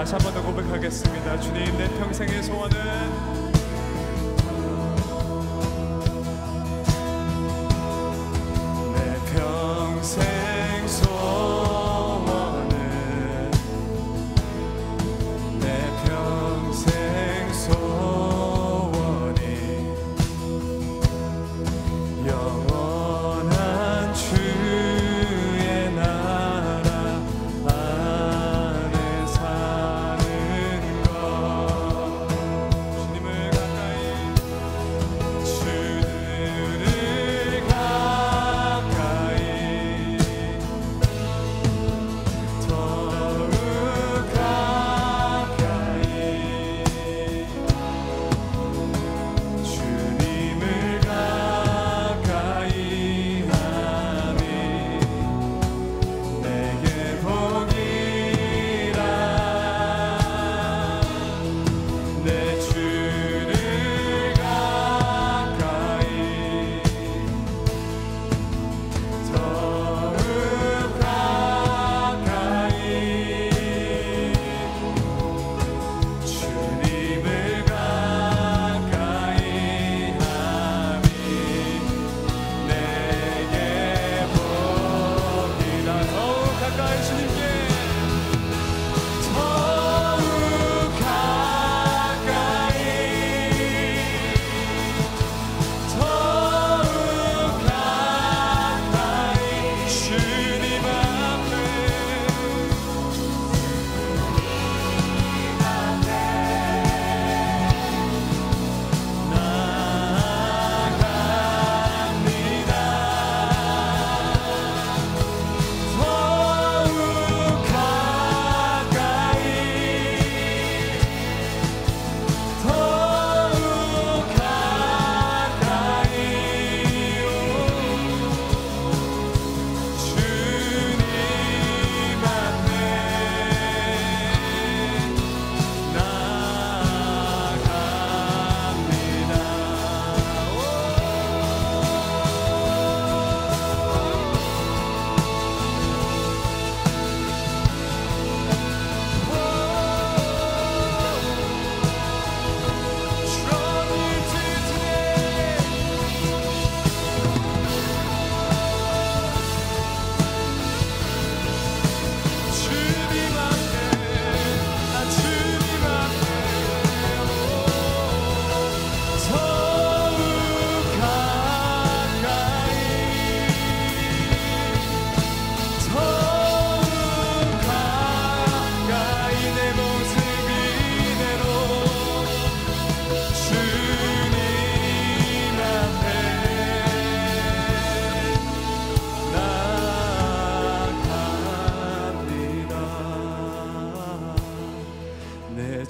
다시 한 번 더 고백하겠습니다. 주님, 내 평생의 소원은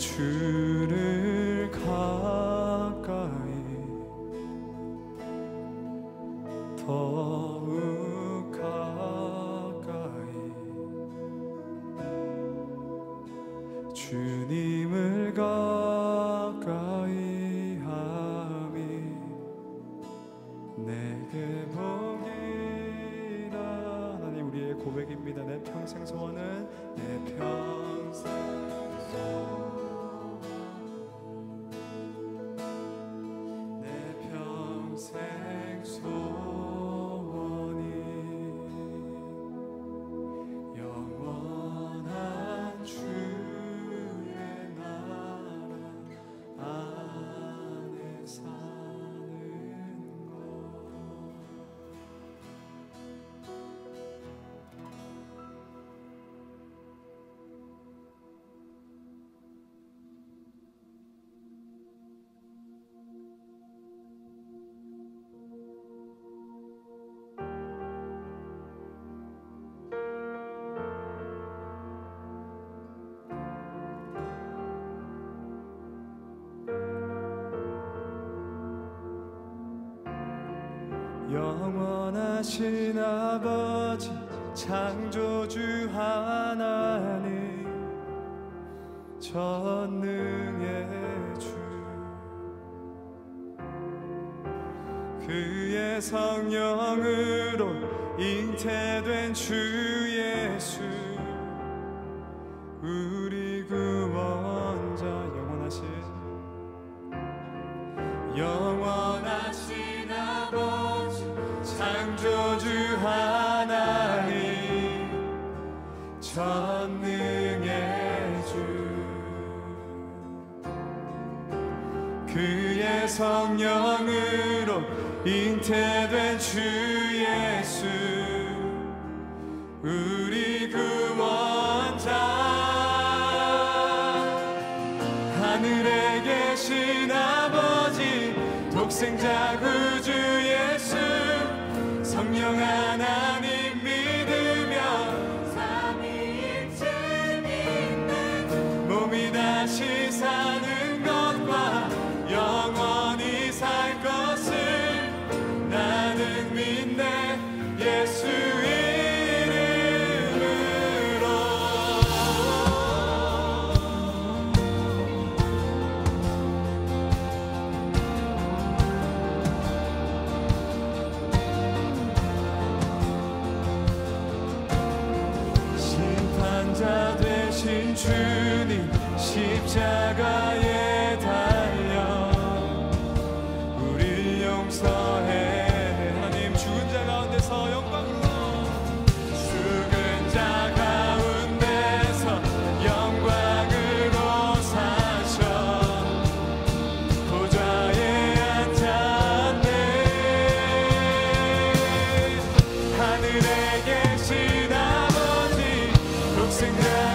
주를 가까이 더욱 가까이 주님을 가까이 함이 내게 복이라. 하나님, 우리의 고백입니다. 내 평생 소원은 내 평생 소원이 영원한 주의 나라 안에 사는 것. 영원하신 아버지 창조주 하나님 전능의 주 그의 성령으로 잉태된 주 예수 우리 구원자 영원하신 아버지 창조주 하나님 전능의 주 그의 성령으로 잉태된 주 예수 우리 구원자 하늘에 계신 아버지 독생자 구주 예수 성령 하나님 믿으며 삼위일체 믿는 몸이 다시 사는 것과 영원히 살 것을 나는 믿네 예수 되신 주님 십자가에 달려 우릴 용서해 하나님 죽은 자 가운데서 영광으로 죽은 자 가운데서 영광으로 사셔 보좌에 앉았네 하늘에 계신 아버지 독생자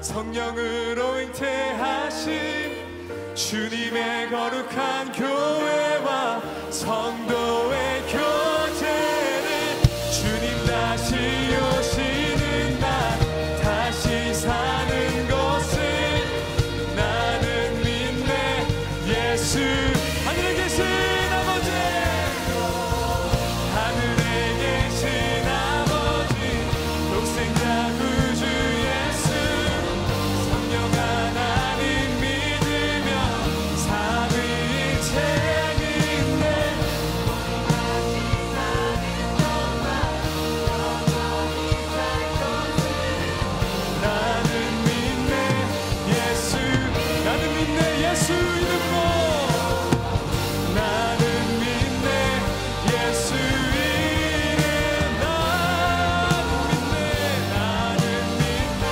성령으로 잉태하신 주님의 거룩한 교회와 성도의 교제를 주님 다시 오시는 날 다시 사는 것을 나는 믿네 예수 하늘에 계신 아버지 하늘에 계신 아버지 독생자 구주 예수 하나님 믿으며 삼위일체 믿네 나는 믿네 예수 나는 믿네 예수 이름으로 나는 믿네 예수 이름 나는 믿네 나는 믿네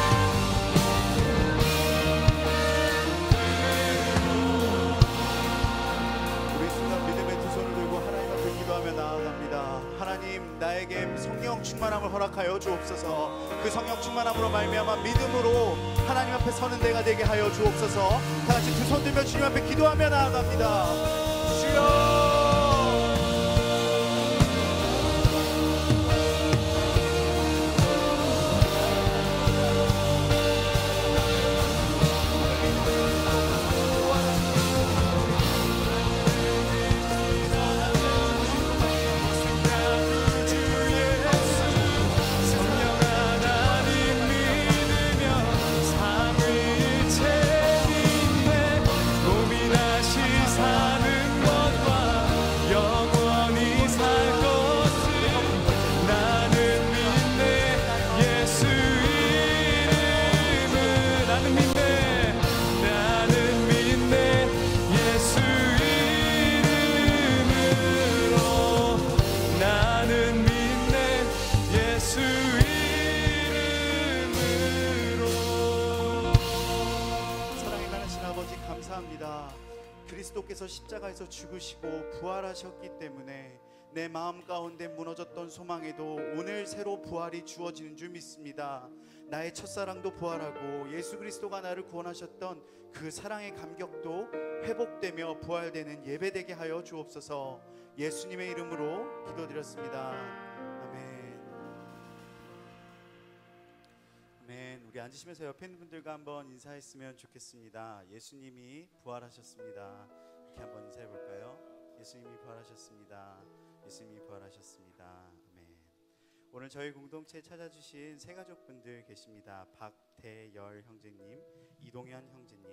하나님 나에게 성령 충만함을 허락하여 주옵소서 그 성령 충만함으로 말미암아 믿음으로 하나님 앞에 서는 데가 되게 하여 주옵소서 다같이 두 손 들며 주님 앞에 기도하며 나아갑니다 주여 사는 것과 감사합니다. 그리스도께서 십자가에서 죽으시고 부활하셨기 때문에 내 마음 가운데 무너졌던 소망에도 오늘 새로 부활이 주어지는 줄 믿습니다. 나의 첫사랑도 부활하고 예수 그리스도가 나를 구원하셨던 그 사랑의 감격도 회복되며 부활되는 예배되게 하여 주옵소서. 예수님의 이름으로 기도드렸습니다. 아멘. 아멘. 우리 앉으시면서 옆에 있는 분들과 한번 인사했으면 좋겠습니다. 예수님이 부활하셨습니다. 이렇게 한번 인사해 볼까요? 예수님이 부활하셨습니다. 예수님이 부활하셨습니다. 아멘. 오늘 저희 공동체에 찾아주신 세 가족분들 계십니다. 박대열 형제님, 이동현 형제님,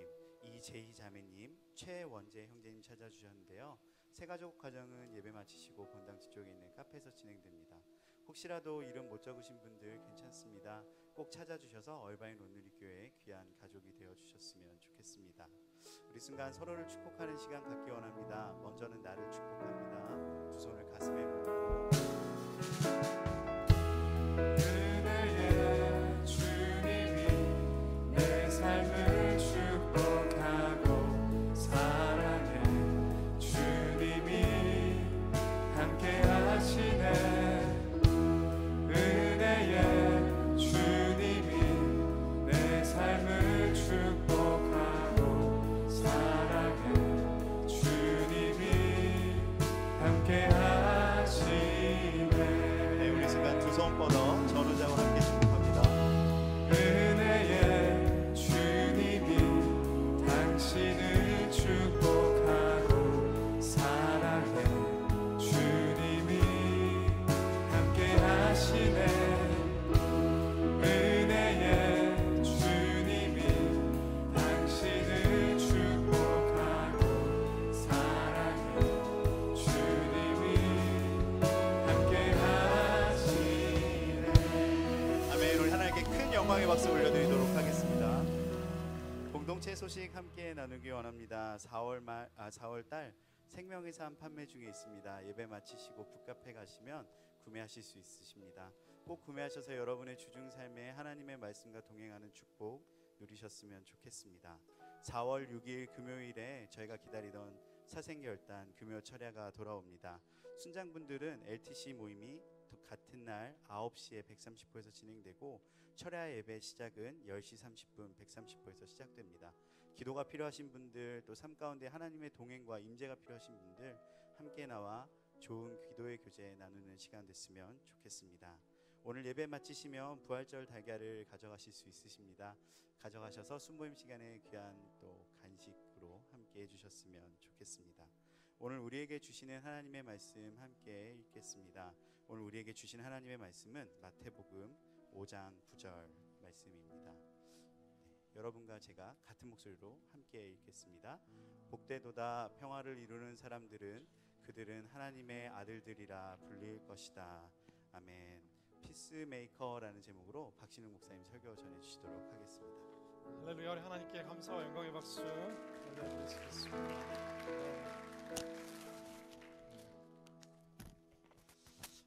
이재희 자매님, 최원재 형제님 찾아주셨는데요. 세 가족 가정은 예배 마치시고 본당지 쪽에 있는 카페에서 진행됩니다. 혹시라도 이름 못 적으신 분들 괜찮습니다. 꼭 찾아주셔서 얼바인 온누리교회의 귀한 가족이 되어주셨으면 좋겠습니다. 우리 순간 서로를 축복하는 시간 갖기 원합니다. 먼저는 나를 축복합니다. 두 손을 가슴에 모으고 은혜의 주님이 내 삶을 축복하고 사랑해 주님이 함께 하시네. 은혜의 주님이 내 삶을 축복하고 사랑해 주님이 함께 하시네. 네, 우리 순간 두 손 뻗어 전우자와 함께 축복합니다. 은혜의 주님이 당신을 축복하고 사랑해 주님이 함께 하시네. 은혜의 주님이 당신을 축복하고 사랑해 주님이 함께 하시네. 아멘. 우리 하나님께 큰 영광의 박수 올려드리도록 하겠습니다. 공동체 소식 함께 나누기 원합니다. 4월달 생명의 삶 판매 중에 있습니다. 예배 마치시고 북카페 가시면 구매하실 수 있으십니다. 꼭 구매하셔서 여러분의 주중 삶에 하나님의 말씀과 동행하는 축복 누리셨으면 좋겠습니다. 4월 6일 금요일에 저희가 기다리던 사생결단 금요 철야가 돌아옵니다. 순장분들은 LTC 모임이 같은 날 9시에 130호에서 진행되고 철야 예배 시작은 10시 30분 130호에서 시작됩니다. 기도가 필요하신 분들, 또 삶 가운데 하나님의 동행과 임재가 필요하신 분들 함께 나와 좋은 기도의 교제 나누는 시간 됐으면 좋겠습니다. 오늘 예배 마치시면 부활절 달걀을 가져가실 수 있으십니다. 가져가셔서 순모임 시간에 귀한 또 간식으로 함께 해주셨으면 좋겠습니다. 오늘 우리에게 주시는 하나님의 말씀 함께 읽겠습니다. 오늘 우리에게 주신 하나님의 말씀은 마태복음 5장 9절 말씀입니다. 여러분과 제가 같은 목소리로 함께 읽겠습니다. 복되도다 평화를 이루는 사람들은 그들은 하나님의 아들들이라 불릴 것이다. 아멘. 피스메이커라는 제목으로 박신웅 목사님 설교 전해주시도록 하겠습니다. 할렐루야. 우리 하나님께 감사와 영광의 박수 올려드리겠습니다.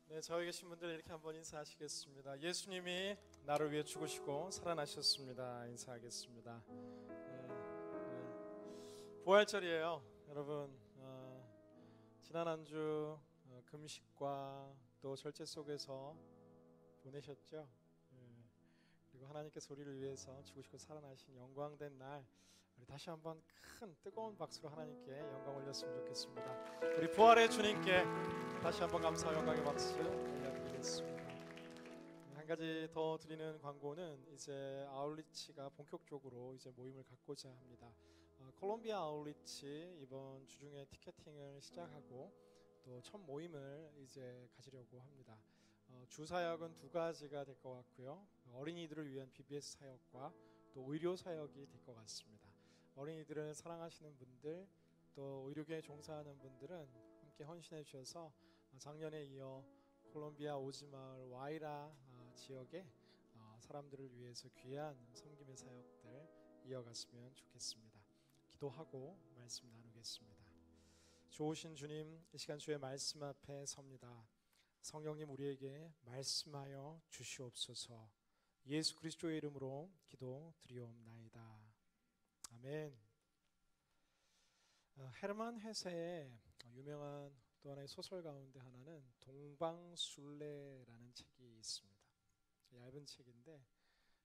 네, 저기 계신 분들 이렇게 한번 인사하시겠습니다. 예수님이 나를 위해 죽으시고 살아나셨습니다. 인사하겠습니다. 부활절이에요. 여러분, 지난 한 주 금식과 또 절제 속에서 보내셨죠? 그리고 하나님께서 우리를 위해서 죽으시고 살아나신 영광된 날, 우리 다시 한번 큰 뜨거운 박수로 하나님께 영광 올렸으면 좋겠습니다. 우리 부활의 주님께 다시 한번 감사와 영광의 박수 올려드리겠습니다. 한 가지 더 드리는 광고는 이제 아울리치가 본격적으로 이제 모임을 갖고자 합니다. 콜롬비아 아울리치 이번 주중에 티켓팅을 시작하고 또 첫 모임을 이제 가지려고 합니다. 주 사역은 두 가지가 될 것 같고요. 어린이들을 위한 BBS 사역과 또 의료 사역이 될 것 같습니다. 어린이들을 사랑하시는 분들, 또 의료계에 종사하는 분들은 함께 헌신해 주셔서 작년에 이어 콜롬비아 오지마을 와이라 지역의 사람들을 위해서 귀한 섬김의 사역들 이어갔으면 좋겠습니다. 기도하고 말씀 나누겠습니다. 좋으신 주님, 이 시간 주의 말씀 앞에 섭니다. 성령님 우리에게 말씀하여 주시옵소서. 예수 그리스도의 이름으로 기도 드리옵나이다. 아멘. 헤르만 헤세의 유명한 또 하나의 소설 가운데 하나는 동방술래라는 책이 있습니다. 얇은 책인데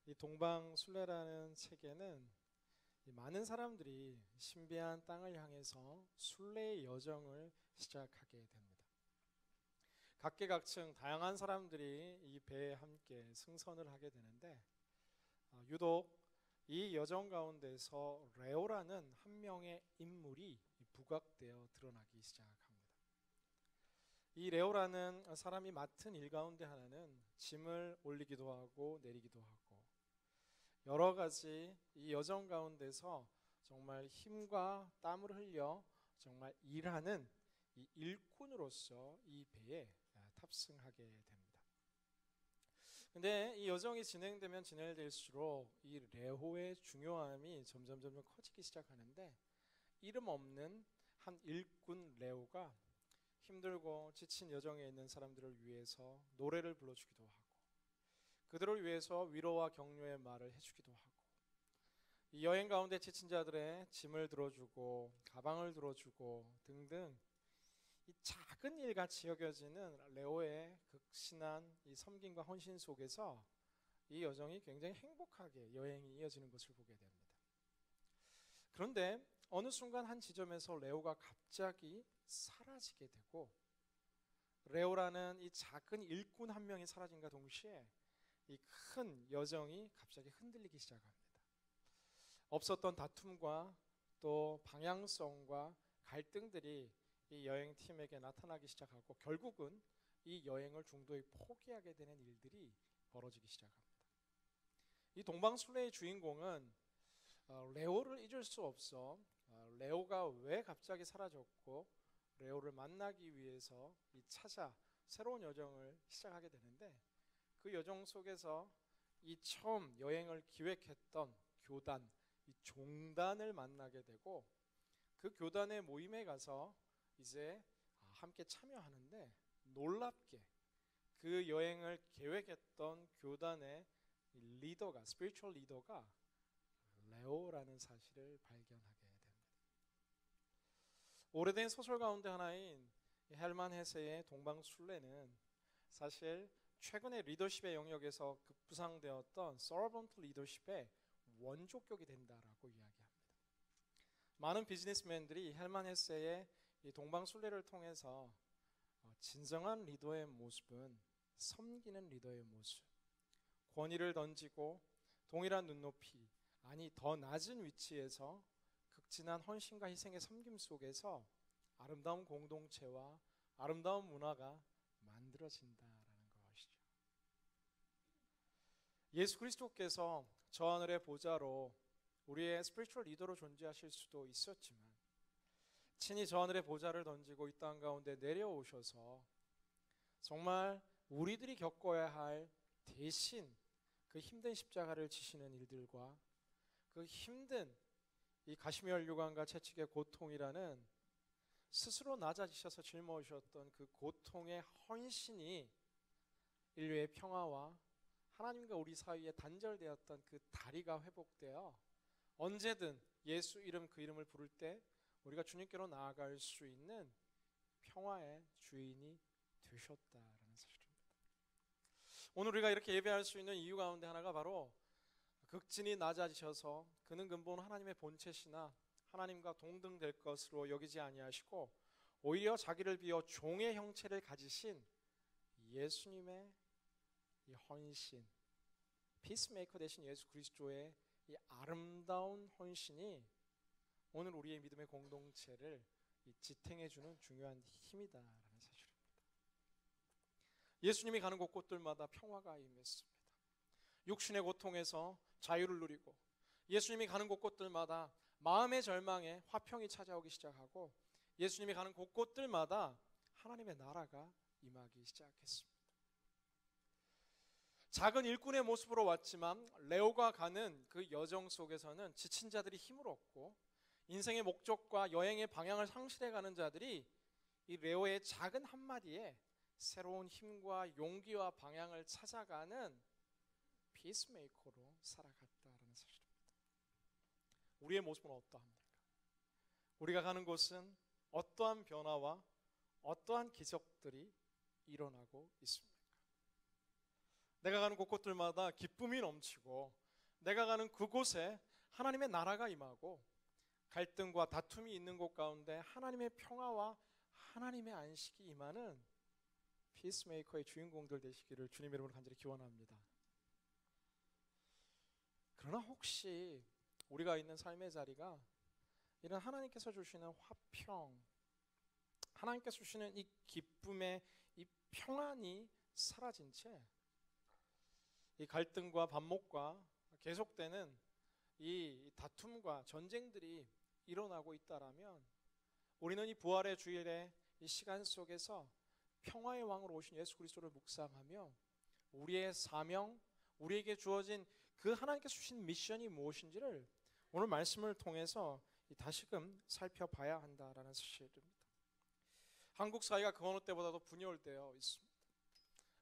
이 동방술래라는 책에는 많은 사람들이 신비한 땅을 향해서 순례의 여정을 시작하게 됩니다. 각계각층 다양한 사람들이 이 배에 함께 승선을 하게 되는데 유독 이 여정 가운데서 레오라는 한 명의 인물이 부각되어 드러나기 시작합니다. 이 레오라는 사람이 맡은 일 가운데 하나는 짐을 올리기도 하고 내리기도 하고 여러 가지 이 여정 가운데서 정말 힘과 땀을 흘려 정말 일하는 이 일꾼으로서 이 배에 탑승하게 됩니다. 근데 이 여정이 진행되면 진행될수록 이 레오의 중요함이 점점 커지기 시작하는데 이름 없는 한 일꾼 레오가 힘들고 지친 여정에 있는 사람들을 위해서 노래를 불러주기도 하고 그들을 위해서 위로와 격려의 말을 해주기도 하고 이 여행 가운데 지친 자들의 짐을 들어주고 가방을 들어주고 등등 이 작은 일같이 여겨지는 레오의 극신한 이 섬김과 헌신 속에서 이 여정이 굉장히 행복하게 여행이 이어지는 것을 보게 됩니다. 그런데 어느 순간 한 지점에서 레오가 갑자기 사라지게 되고 레오라는 이 작은 일꾼 한 명이 사라진과 동시에 이 큰 여정이 갑자기 흔들리기 시작합니다. 없었던 다툼과 또 방향성과 갈등들이 이 여행팀에게 나타나기 시작하고 결국은 이 여행을 중도에 포기하게 되는 일들이 벌어지기 시작합니다. 이 동방술래의 주인공은 레오를 잊을 수 없어 레오가 왜 갑자기 사라졌고 레오를 만나기 위해서 찾아 새로운 여정을 시작하게 되는데 그 여정 속에서 이 처음 여행을 기획했던 교단, 이 종단을 만나게 되고 그 교단의 모임에 가서 이제 함께 참여하는데 놀랍게 그 여행을 계획했던 교단의 리더가 스피리추얼 리더가 레오라는 사실을 발견하게 됩니다. 오래된 소설 가운데 하나인 헬만 헤세의 동방술래는 사실 최근에 리더십의 영역에서 급부상되었던 서번트 리더십의 원조격이 된다라고 이야기합니다. 많은 비즈니스맨들이 헬만 헤세의 이 동방술래를 통해서 진정한 리더의 모습은 섬기는 리더의 모습, 권위를 던지고 동일한 눈높이, 아니 더 낮은 위치에서 극진한 헌신과 희생의 섬김 속에서 아름다운 공동체와 아름다운 문화가 만들어진다라는 것이죠. 예수 그리스도께서 저 하늘의 보좌로 우리의 스피리추얼 리더로 존재하실 수도 있었지만 친히 저 하늘의 보좌를 던지고 이 땅 가운데 내려오셔서 정말 우리들이 겪어야 할 대신 그 힘든 십자가를 지시는 일들과 그 힘든 이 가시며 혈류관과 채찍의 고통이라는 스스로 낮아지셔서 짊어지셨던 그 고통의 헌신이 인류의 평화와 하나님과 우리 사이에 단절되었던 그 다리가 회복되어 언제든 예수 이름 그 이름을 부를 때 우리가 주님께로 나아갈 수 있는 평화의 주인이 되셨다라는 사실입니다. 오늘 우리가 이렇게 예배할 수 있는 이유 가운데 하나가 바로 극진히 낮아지셔서 그는 근본 하나님의 본체시나 하나님과 동등될 것으로 여기지 아니하시고 오히려 자기를 비워 종의 형체를 가지신 예수님의 이 헌신, 피스메이커 되신 예수 그리스도의 이 아름다운 헌신이 오늘 우리의 믿음의 공동체를 지탱해주는 중요한 힘이다라는 사실입니다. 예수님이 가는 곳곳들마다 평화가 임했습니다. 육신의 고통에서 자유를 누리고 예수님이 가는 곳곳들마다 마음의 절망에 화평이 찾아오기 시작하고 예수님이 가는 곳곳들마다 하나님의 나라가 임하기 시작했습니다. 작은 일꾼의 모습으로 왔지만 레오가 가는 그 여정 속에서는 지친 자들이 힘을 얻고 인생의 목적과 여행의 방향을 상실해가는 자들이 이 레오의 작은 한마디에 새로운 힘과 용기와 방향을 찾아가는 피스메이커로 살아갔다라는 사실입니다. 우리의 모습은 어떠합니까? 우리가 가는 곳은 어떠한 변화와 어떠한 기적들이 일어나고 있습니까? 내가 가는 곳곳들마다 기쁨이 넘치고 내가 가는 그곳에 하나님의 나라가 임하고 갈등과 다툼이 있는 곳 가운데 하나님의 평화와 하나님의 안식이 임하는 피스메이커의 주인공들 되시기를 주님의 이름으로 간절히 기원합니다. 그러나 혹시 우리가 있는 삶의 자리가 이런 하나님께서 주시는 화평, 하나님께서 주시는 이 기쁨의 이 평안이 사라진 채 이 갈등과 반목과 계속되는 이 다툼과 전쟁들이 일어나고 있다라면 우리는 이 부활의 주일의 이 시간 속에서 평화의 왕으로 오신 예수 그리스도를 묵상하며 우리의 사명, 우리에게 주어진 그 하나님께서 주신 미션이 무엇인지를 오늘 말씀을 통해서 다시금 살펴봐야 한다라는 사실입니다. 한국 사회가 그 어느 때보다도 분열되어 있습니다.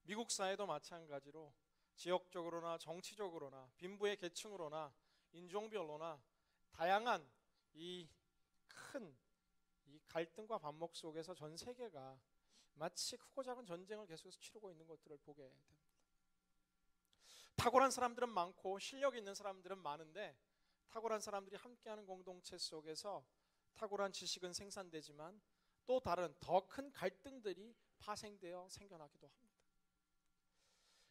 미국 사회도 마찬가지로 지역적으로나 정치적으로나 빈부의 계층으로나 인종별로나 다양한 이 큰 이 갈등과 반목 속에서 전 세계가 마치 크고 작은 전쟁을 계속해서 치르고 있는 것들을 보게 됩니다. 탁월한 사람들은 많고 실력 있는 사람들은 많은데 탁월한 사람들이 함께하는 공동체 속에서 탁월한 지식은 생산되지만 또 다른 더 큰 갈등들이 파생되어 생겨나기도 합니다.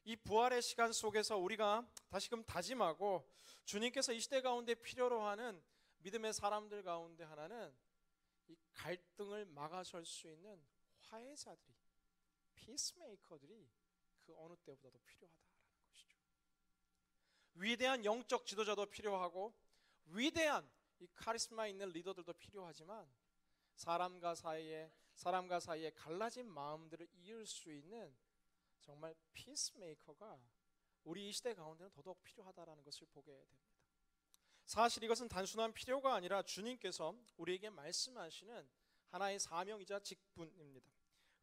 이 부활의 시간 속에서 우리가 다시금 다짐하고 주님께서 이 시대 가운데 필요로 하는 믿음의 사람들 가운데 하나는 이 갈등을 막아설 수 있는 화해자들이, 피스메이커들이 그 어느 때보다도 필요하다라는 것이죠. 위대한 영적 지도자도 필요하고 위대한 이 카리스마 있는 리더들도 필요하지만 사람과 사이에 갈라진 마음들을 이을 수 있는 정말 피스메이커가 우리 이 시대 가운데는 더더욱 필요하다라는 것을 보게 됩니다. 사실 이것은 단순한 필요가 아니라 주님께서 우리에게 말씀하시는 하나의 사명이자 직분입니다.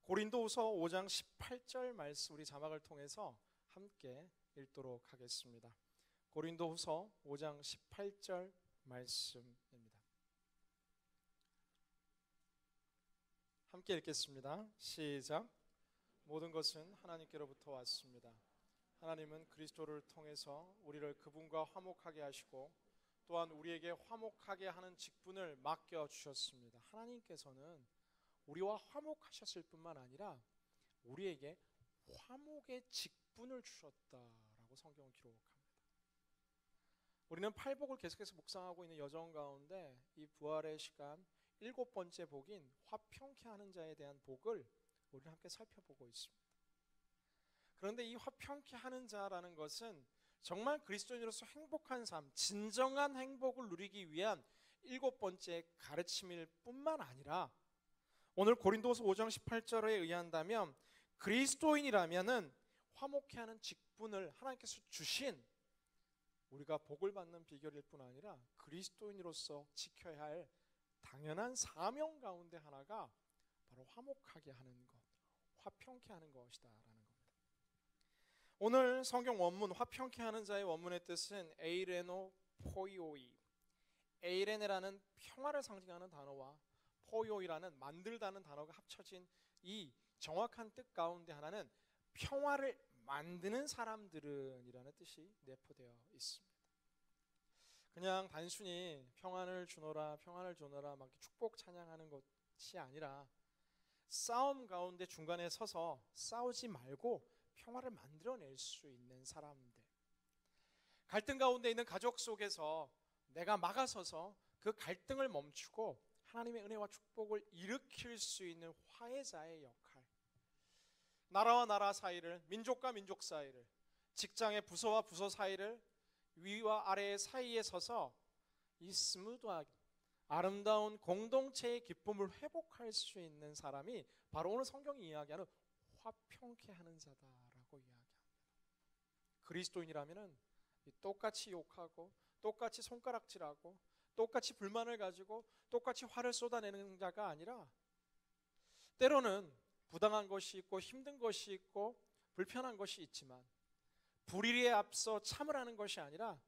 고린도후서 5장 18절 말씀 우리 자막을 통해서 함께 읽도록 하겠습니다. 고린도후서 5장 18절 말씀입니다. 함께 읽겠습니다. 시작. 모든 것은 하나님께로부터 왔습니다. 하나님은 그리스도를 통해서 우리를 그분과 화목하게 하시고 또한 우리에게 화목하게 하는 직분을 맡겨주셨습니다. 하나님께서는 우리와 화목하셨을 뿐만 아니라 우리에게 화목의 직분을 주셨다라고 성경은 기록합니다. 우리는 팔복을 계속해서 묵상하고 있는 여정 가운데 이 부활의 시간 7번째 복인 화평케 하는 자에 대한 복을 우리는 함께 살펴보고 있습니다. 그런데 이 화평케 하는 자라는 것은 정말 그리스도인으로서 행복한 삶, 진정한 행복을 누리기 위한 7번째 가르침일 뿐만 아니라 오늘 고린도서 5장 18절에 의한다면 그리스도인이라면은 화목케 하는 직분을 하나님께서 주신 우리가 복을 받는 비결일 뿐 아니라 그리스도인으로서 지켜야 할 당연한 사명 가운데 하나가 바로 화목하게 하는 것, 화평케 하는 것이다라는 겁니다. 오늘 성경 원문 화평케 하는 자의 원문의 뜻은 에이레노 포이오이, 에이레네라는 평화를 상징하는 단어와 포이오이라는 만들다는 단어가 합쳐진 이 정확한 뜻 가운데 하나는 평화를 만드는 사람들은 이라는 뜻이 내포되어 있습니다. 그냥 단순히 평안을 주노라 막 축복 찬양하는 것이 아니라 싸움 가운데 중간에 서서 싸우지 말고 평화를 만들어낼 수 있는 사람들, 갈등 가운데 있는 가족 속에서 내가 막아서서 그 갈등을 멈추고 하나님의 은혜와 축복을 일으킬 수 있는 화해자의 역할, 나라와 나라 사이를, 민족과 민족 사이를, 직장의 부서와 부서 사이를, 위와 아래의 사이에 서서 이 스무드하게 아름다운 공동체의 기쁨을 회복할 수 있는 사람이 바로 오늘 성경이 이야기하는 화평케 하는 자다라고 이야기합니다. 그리스도인이라면은 똑같이 욕하고 똑같이 손가락질하고 똑같이 불만을 가지고 똑같이 화를 쏟아내는 자가 아니라 때로는 부당한 것이 있고 힘든 것이 있고 불편한 것이 있지만 불의에 앞서 참으라는 것이 아니라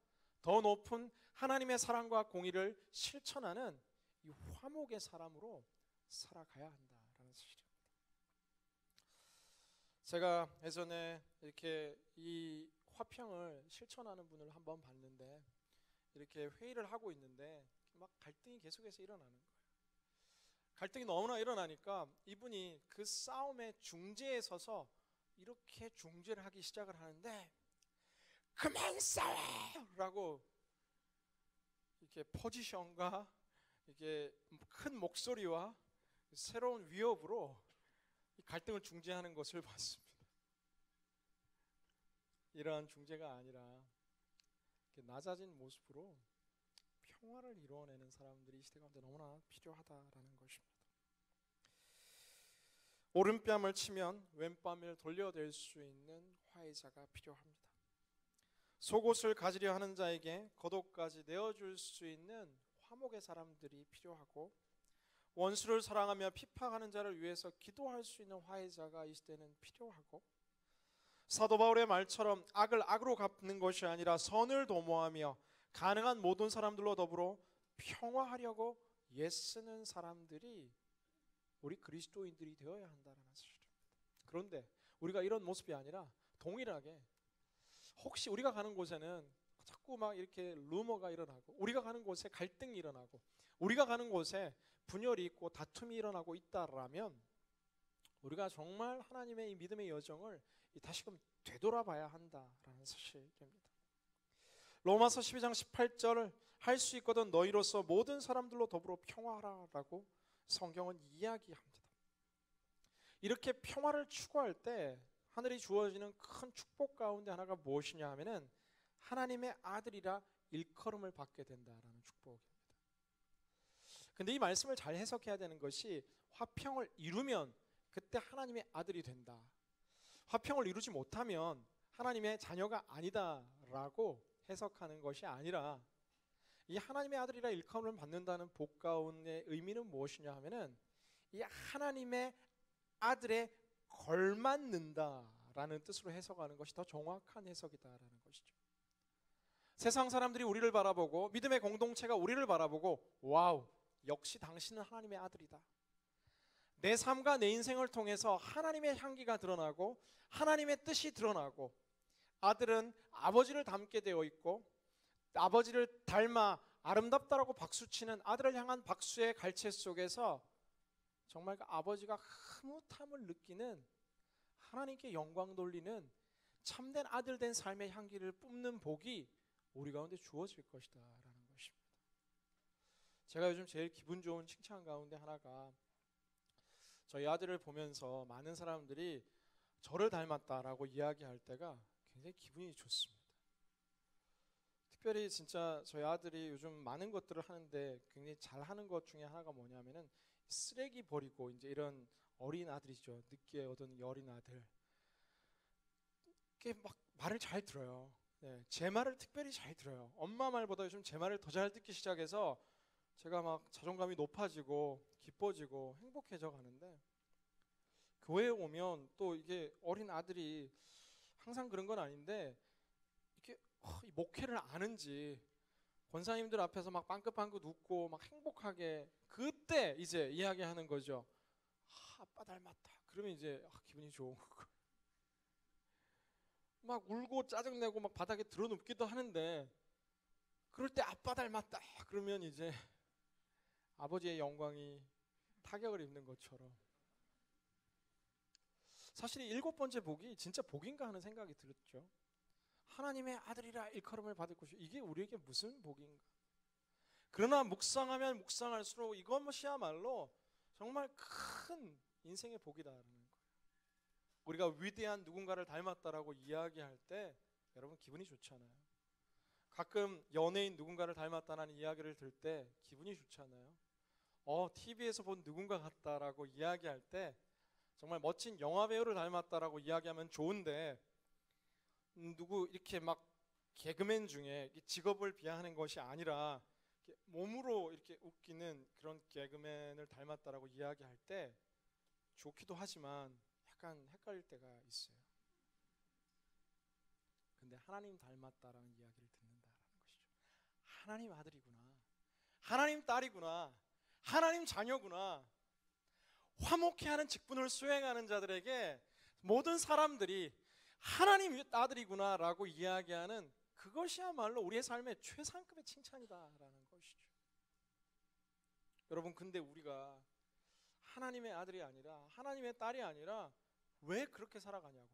더 높은 하나님의 사랑과 공의를 실천하는 이 이 화목의 사람으로 살아가야 한다라는 사실입니다. 제가 예전에 이렇게 이 화평을 실천하는 분을 한번 봤는데, 이렇게 회의를 하고 있는데 막 갈등이 계속해서 일어나는 거예요. 갈등이 너무나 일어나니까 이분이 그 싸움의 중재에 서서 이렇게 중재를 하기 시작을 하는데, 그만 싸워! 라고 이렇게 포지션과 이게 큰 목소리와 새로운 위협으로 이 갈등을 중재하는 것을 봤습니다. 이러한 중재가 아니라 이렇게 낮아진 모습으로 평화를 이루어내는 사람들이 이 시대 가운데 너무나 필요하다라는 것입니다. 오른뺨을 치면 왼뺨을 돌려댈 수 있는 화해자가 필요합니다. 속옷을 가지려 하는 자에게 겉옷까지 내어줄 수 있는 화목의 사람들이 필요하고, 원수를 사랑하며 핍박하는 자를 위해서 기도할 수 있는 화해자가 이 시대는 필요하고, 사도 바울의 말처럼 악을 악으로 갚는 것이 아니라 선을 도모하며 가능한 모든 사람들로 더불어 평화하려고 애쓰는 사람들이 우리 그리스도인들이 되어야 한다는 사실입니다. 그런데 우리가 이런 모습이 아니라 동일하게 혹시 우리가 가는 곳에는 자꾸 막 이렇게 루머가 일어나고, 우리가 가는 곳에 갈등이 일어나고, 우리가 가는 곳에 분열이 있고 다툼이 일어나고 있다라면 우리가 정말 하나님의 이 믿음의 여정을 다시금 되돌아봐야 한다라는 사실입니다. 로마서 12장 18절을 할 수 있거든 너희로서 모든 사람들로 더불어 평화하라라고 성경은 이야기합니다. 이렇게 평화를 추구할 때 하늘이 주어지는 큰 축복 가운데 하나가 무엇이냐 하면은 하나님의 아들이라 일컬음을 받게 된다라는 축복입니다. 근데 이 말씀을 잘 해석해야 되는 것이, 화평을 이루면 그때 하나님의 아들이 된다, 화평을 이루지 못하면 하나님의 자녀가 아니다라고 해석하는 것이 아니라, 이 하나님의 아들이라 일컬음을 받는다는 복 가운데 의미는 무엇이냐 하면은 이 하나님의 아들에 걸맞는다라는 뜻으로 해석하는 것이 더 정확한 해석이다라는 것이죠. 세상 사람들이 우리를 바라보고, 믿음의 공동체가 우리를 바라보고, 와우, 역시 당신은 하나님의 아들이다. 내 삶과 내 인생을 통해서 하나님의 향기가 드러나고 하나님의 뜻이 드러나고, 아들은 아버지를 닮게 되어 있고 아버지를 닮아 아름답다라고 박수치는 아들을 향한 박수의 갈채 속에서 정말 그 아버지가 흐뭇함을 느끼는, 하나님께 영광 돌리는 참된 아들 된 삶의 향기를 뿜는 복이 우리 가운데 주어질 것이다 라는 것입니다. 제가 요즘 제일 기분 좋은 칭찬 가운데 하나가, 저희 아들을 보면서 많은 사람들이 저를 닮았다라고 이야기할 때가 굉장히 기분이 좋습니다. 특별히 진짜 저희 아들이 요즘 많은 것들을 하는데 굉장히 잘하는 것 중에 하나가 뭐냐면은 쓰레기 버리고, 이제 이런 어린 아들이죠. 늦게 얻은 이 어린 아들, 이게 막 말을 잘 들어요. 네, 제 말을 특별히 잘 들어요. 엄마 말보다 요즘 제 말을 더 잘 듣기 시작해서 제가 막 자존감이 높아지고 기뻐지고 행복해져 가는데, 교회에 오면 또 이게 어린 아들이 항상 그런 건 아닌데, 이렇게 이 목회를 아는지 권사님들 앞에서 막 빵긋빵긋 웃고 막 행복하게, 그때 이제 이야기하는 거죠. 아빠 닮았다. 그러면 이제 기분이 좋은 거고, 막 울고 짜증내고 막 바닥에 드러눕기도 하는데, 그럴 때 아빠 닮았다 그러면 이제 아버지의 영광이 타격을 입는 것처럼, 사실 이 7번째 복이 진짜 복인가 하는 생각이 들었죠. 하나님의 아들이라 일컬음을 받을 것이, 이게 우리에게 무슨 복인가. 그러나 묵상하면 묵상할수록 이것이야말로 정말 큰 인생의 복이다라는 거예요. 우리가 위대한 누군가를 닮았다라고 이야기할 때 여러분 기분이 좋잖아요. 가끔 연예인 누군가를 닮았다는 이야기를 들을 때 기분이 좋잖아요. TV에서 본 누군가 같다라고 이야기할 때, 정말 멋진 영화 배우를 닮았다라고 이야기하면 좋은데, 누구 이렇게 막 개그맨 중에 직업을 비하하는 것이 아니라 이렇게 몸으로 이렇게 웃기는 그런 개그맨을 닮았다라고 이야기할 때 좋기도 하지만 약간 헷갈릴 때가 있어요. 근데 하나님 닮았다라는 이야기를 듣는다라는 것이죠. 하나님 아들이구나, 하나님 딸이구나, 하나님 자녀구나, 화목해하는 직분을 수행하는 자들에게 모든 사람들이 하나님 아들이구나 라고 이야기하는 그것이야말로 우리의 삶의 최상급의 칭찬이다라는 것이죠. 여러분, 근데 우리가 하나님의 아들이 아니라, 하나님의 딸이 아니라 왜 그렇게 살아가냐고.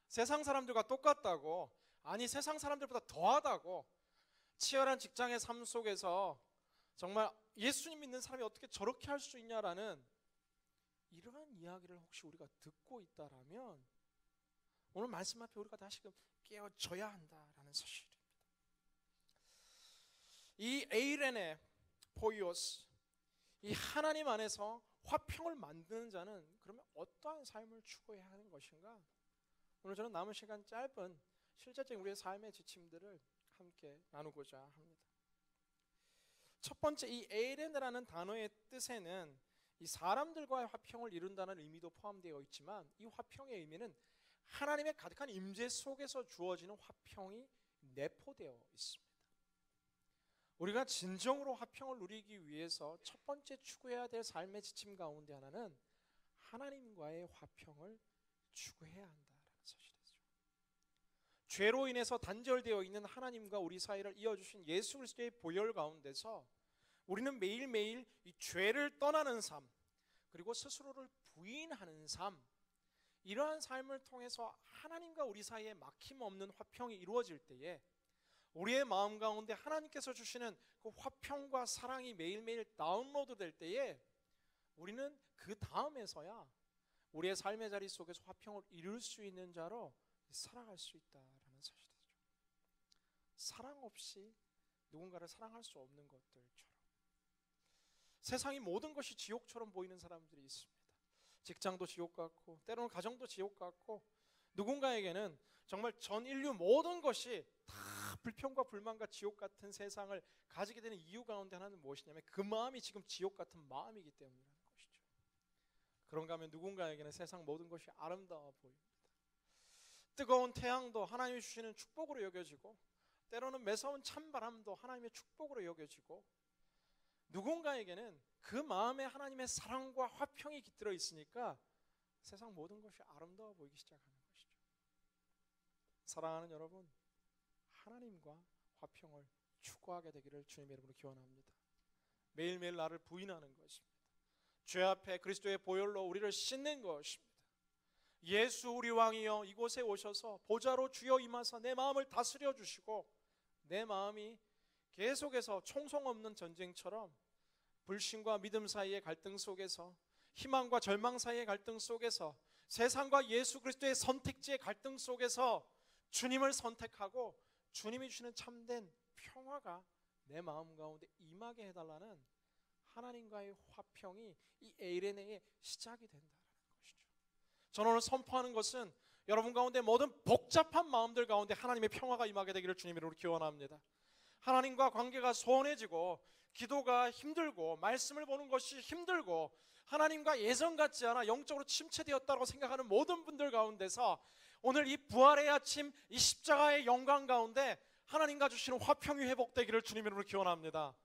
세상 사람들과 똑같다고, 아니 세상 사람들보다 더하다고, 치열한 직장의 삶 속에서 정말 예수님 믿는 사람이 어떻게 저렇게 할 수 있냐라는 이러한 이야기를 혹시 우리가 듣고 있다라면 오늘 말씀 앞에 우리가 다시금 깨어져야 한다라는 사실입니다. 이 에이레네 포이오스, 이 하나님 안에서 화평을 만드는 자는 그러면 어떠한 삶을 추구해야 하는 것인가? 오늘 저는 남은 시간 짧은 실제적인 우리의 삶의 지침들을 함께 나누고자 합니다. 첫 번째, 이 에이레네라는 단어의 뜻에는 이 사람들과의 화평을 이룬다는 의미도 포함되어 있지만, 이 화평의 의미는 하나님의 가득한 임재 속에서 주어지는 화평이 내포되어 있습니다. 우리가 진정으로 화평을 누리기 위해서 첫 번째 추구해야 될 삶의 지침 가운데 하나는 하나님과의 화평을 추구해야 한다라는 사실이죠. 죄로 인해서 단절되어 있는 하나님과 우리 사이를 이어주신 예수 그리스도의 보혈 가운데서 우리는 매일매일 이 죄를 떠나는 삶, 그리고 스스로를 부인하는 삶, 이러한 삶을 통해서 하나님과 우리 사이에 막힘없는 화평이 이루어질 때에 우리의 마음 가운데 하나님께서 주시는 그 화평과 사랑이 매일매일 다운로드 될 때에 우리는 그 다음에서야 우리의 삶의 자리 속에서 화평을 이룰 수 있는 자로 살아갈 수 있다라는 사실이죠. 사랑 없이 누군가를 사랑할 수 없는 것들처럼 세상이 모든 것이 지옥처럼 보이는 사람들이 있습니다. 직장도 지옥 같고, 때로는 가정도 지옥 같고, 누군가에게는 정말 전 인류 모든 것이 다 불평과 불만과 지옥 같은 세상을 가지게 되는 이유 가운데 하나는 무엇이냐면 그 마음이 지금 지옥 같은 마음이기 때문이라는 것이죠. 그런가 하면 누군가에게는 세상 모든 것이 아름다워 보입니다. 뜨거운 태양도 하나님이 주시는 축복으로 여겨지고, 때로는 매서운 찬바람도 하나님의 축복으로 여겨지고, 누군가에게는 그 마음에 하나님의 사랑과 화평이 깃들어 있으니까 세상 모든 것이 아름다워 보이기 시작하는 것이죠. 사랑하는 여러분, 하나님과 화평을 추구하게 되기를 주님의 이름으로 기원합니다. 매일매일 나를 부인하는 것입니다. 죄 앞에 그리스도의 보혈로 우리를 씻는 것입니다. 예수 우리 왕이여 이곳에 오셔서 보좌로 주여 임하사 내 마음을 다스려 주시고, 내 마음이 계속해서 총성 없는 전쟁처럼 불신과 믿음 사이의 갈등 속에서, 희망과 절망 사이의 갈등 속에서, 세상과 예수 그리스도의 선택지의 갈등 속에서 주님을 선택하고 주님이 주시는 참된 평화가 내 마음 가운데 임하게 해달라는 하나님과의 화평이 이 에이레네의 시작이 된다는 것이죠. 저는 오늘 선포하는 것은 여러분 가운데 모든 복잡한 마음들 가운데 하나님의 평화가 임하게 되기를 주님의 이름으로 기원합니다. 하나님과 관계가 소원해지고, 기도가 힘들고, 말씀을 보는 것이 힘들고, 하나님과 예전 같지 않아 영적으로 침체되었다고 생각하는 모든 분들 가운데서 오늘 이 부활의 아침, 이 십자가의 영광 가운데 하나님과 주시는 화평이 회복되기를 주님의 이름으로 기원합니다.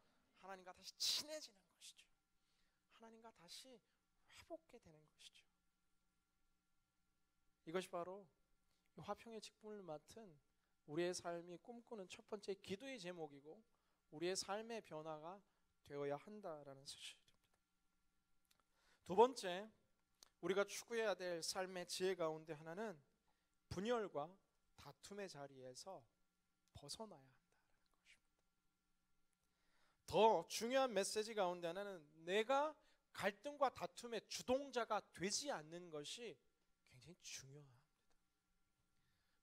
하나님과 다시 친해지는 것이죠. 하나님과 다시 회복게 되는 것이죠. 이것이 바로 화평의 직분을 맡은 우리의 삶이 꿈꾸는 첫 번째 기도의 제목이고, 우리의 삶의 변화가 되어야 한다라는 사실입니다. 두 번째, 우리가 추구해야 될 삶의 지혜 가운데 하나는 분열과 다툼의 자리에서 벗어나야 한다는 것입니다. 더 중요한 메시지 가운데 하나는 내가 갈등과 다툼의 주동자가 되지 않는 것이 굉장히 중요합니다.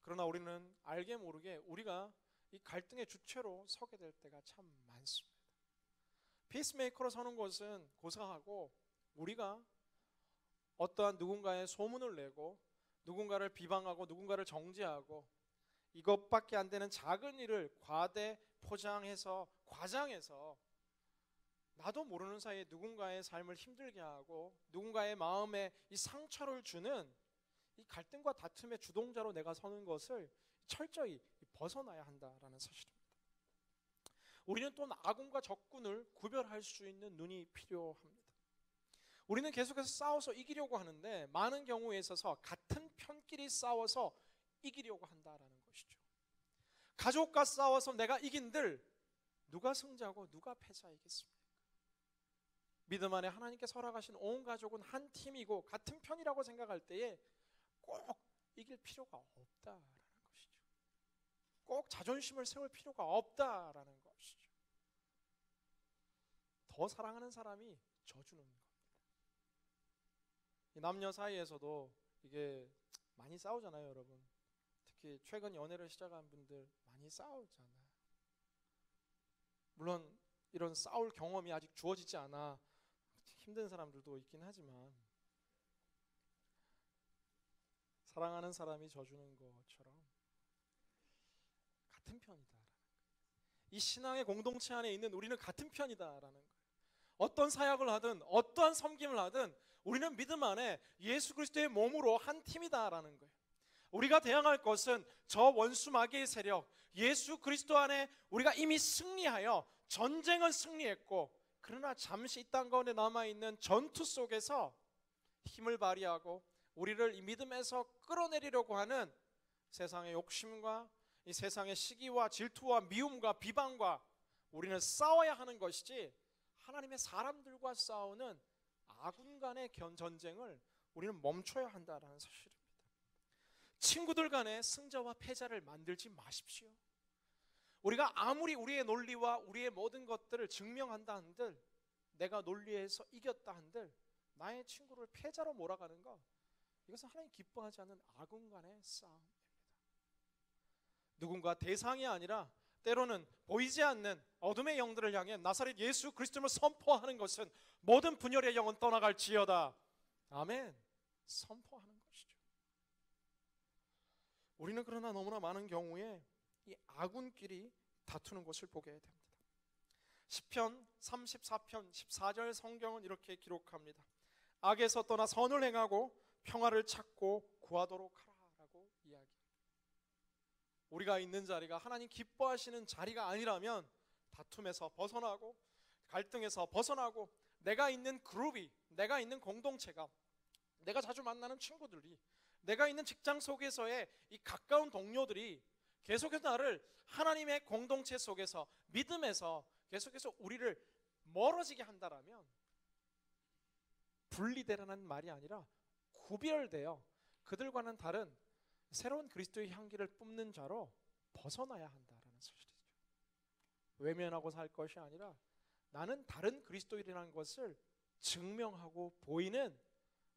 그러나 우리는 알게 모르게 우리가 이 갈등의 주체로 서게 될 때가 참 많습니다. 피스메이커로 서는 것은 고사하고, 우리가 어떠한 누군가의 소문을 내고 누군가를 비방하고 누군가를 정죄하고 이것밖에 안 되는 작은 일을 과대 포장해서 과장해서 나도 모르는 사이에 누군가의 삶을 힘들게 하고 누군가의 마음에 이 상처를 주는 이 갈등과 다툼의 주동자로 내가 서는 것을 철저히 벗어나야 한다라는 사실입니다. 우리는 또 아군과 적군을 구별할 수 있는 눈이 필요합니다. 우리는 계속해서 싸워서 이기려고 하는데 많은 경우에 있어서 같은 편끼리 싸워서 이기려고 한다라는 것이죠. 가족과 싸워서 내가 이긴들 누가 승자고 누가 패자이겠습니까? 믿음 안에 하나님께서 허락하신 온 가족은 한 팀이고 같은 편이라고 생각할 때에 꼭 이길 필요가 없다라는 것이죠. 꼭 자존심을 세울 필요가 없다라는 것이죠. 더 사랑하는 사람이 져주는 겁니다. 남녀 사이에서도 이게 많이 싸우잖아요, 여러분. 특히 최근 연애를 시작한 분들 많이 싸우잖아요. 물론 이런 싸울 경험이 아직 주어지지 않아 힘든 사람들도 있긴 하지만 사랑하는 사람이 져주는 것처럼 같은 편이다라는 거예요. 이 신앙의 공동체 안에 있는 우리는 같은 편이다라는 거예요. 어떤 사역을 하든 어떠한 섬김을 하든 우리는 믿음 안에 예수 그리스도의 몸으로 한 팀이다라는 거예요. 우리가 대항할 것은 저 원수 마귀의 세력, 예수 그리스도 안에 우리가 이미 승리하여 전쟁은 승리했고, 그러나 잠시 이 땅 가운데 남아있는 전투 속에서 힘을 발휘하고 우리를 이 믿음에서 끌어내리려고 하는 세상의 욕심과 이 세상의 시기와 질투와 미움과 비방과 우리는 싸워야 하는 것이지, 하나님의 사람들과 싸우는 아군 간의 전쟁을 우리는 멈춰야 한다는 사실입니다. 친구들 간의 승자와 패자를 만들지 마십시오. 우리가 아무리 우리의 논리와 우리의 모든 것들을 증명한다 한들, 내가 논리에서 이겼다 한들 나의 친구를 패자로 몰아가는 것, 이것은 하나님 기뻐하지 않는 아군 간의 싸움입니다. 누군가 대상이 아니라 때로는 보이지 않는 어둠의 영들을 향해 나사렛 예수 그리스도를 선포하는 것은 모든 분열의 영은 떠나갈지어다. 아멘. 선포하는 것이죠. 우리는 그러나 너무나 많은 경우에 이 아군끼리 다투는 것을 보게 됩니다. 시편 34편 14절 성경은 이렇게 기록합니다. 악에서 떠나 선을 행하고 평화를 찾고 구하도록 하라라고 이야기합니다. 우리가 있는 자리가 하나님 기뻐하시는 자리가 아니라면 다툼에서 벗어나고 갈등에서 벗어나고, 내가 있는 그룹이, 내가 있는 공동체가, 내가 자주 만나는 친구들이, 내가 있는 직장 속에서의 이 가까운 동료들이 계속해서 나를 하나님의 공동체 속에서 믿음에서 계속해서 우리를 멀어지게 한다라면, 분리되라는 말이 아니라 구별되어 그들과는 다른 새로운 그리스도의 향기를 뿜는 자로 벗어나야 한다라는 사실이죠. 외면하고 살 것이 아니라 나는 다른 그리스도인이라는 것을 증명하고 보이는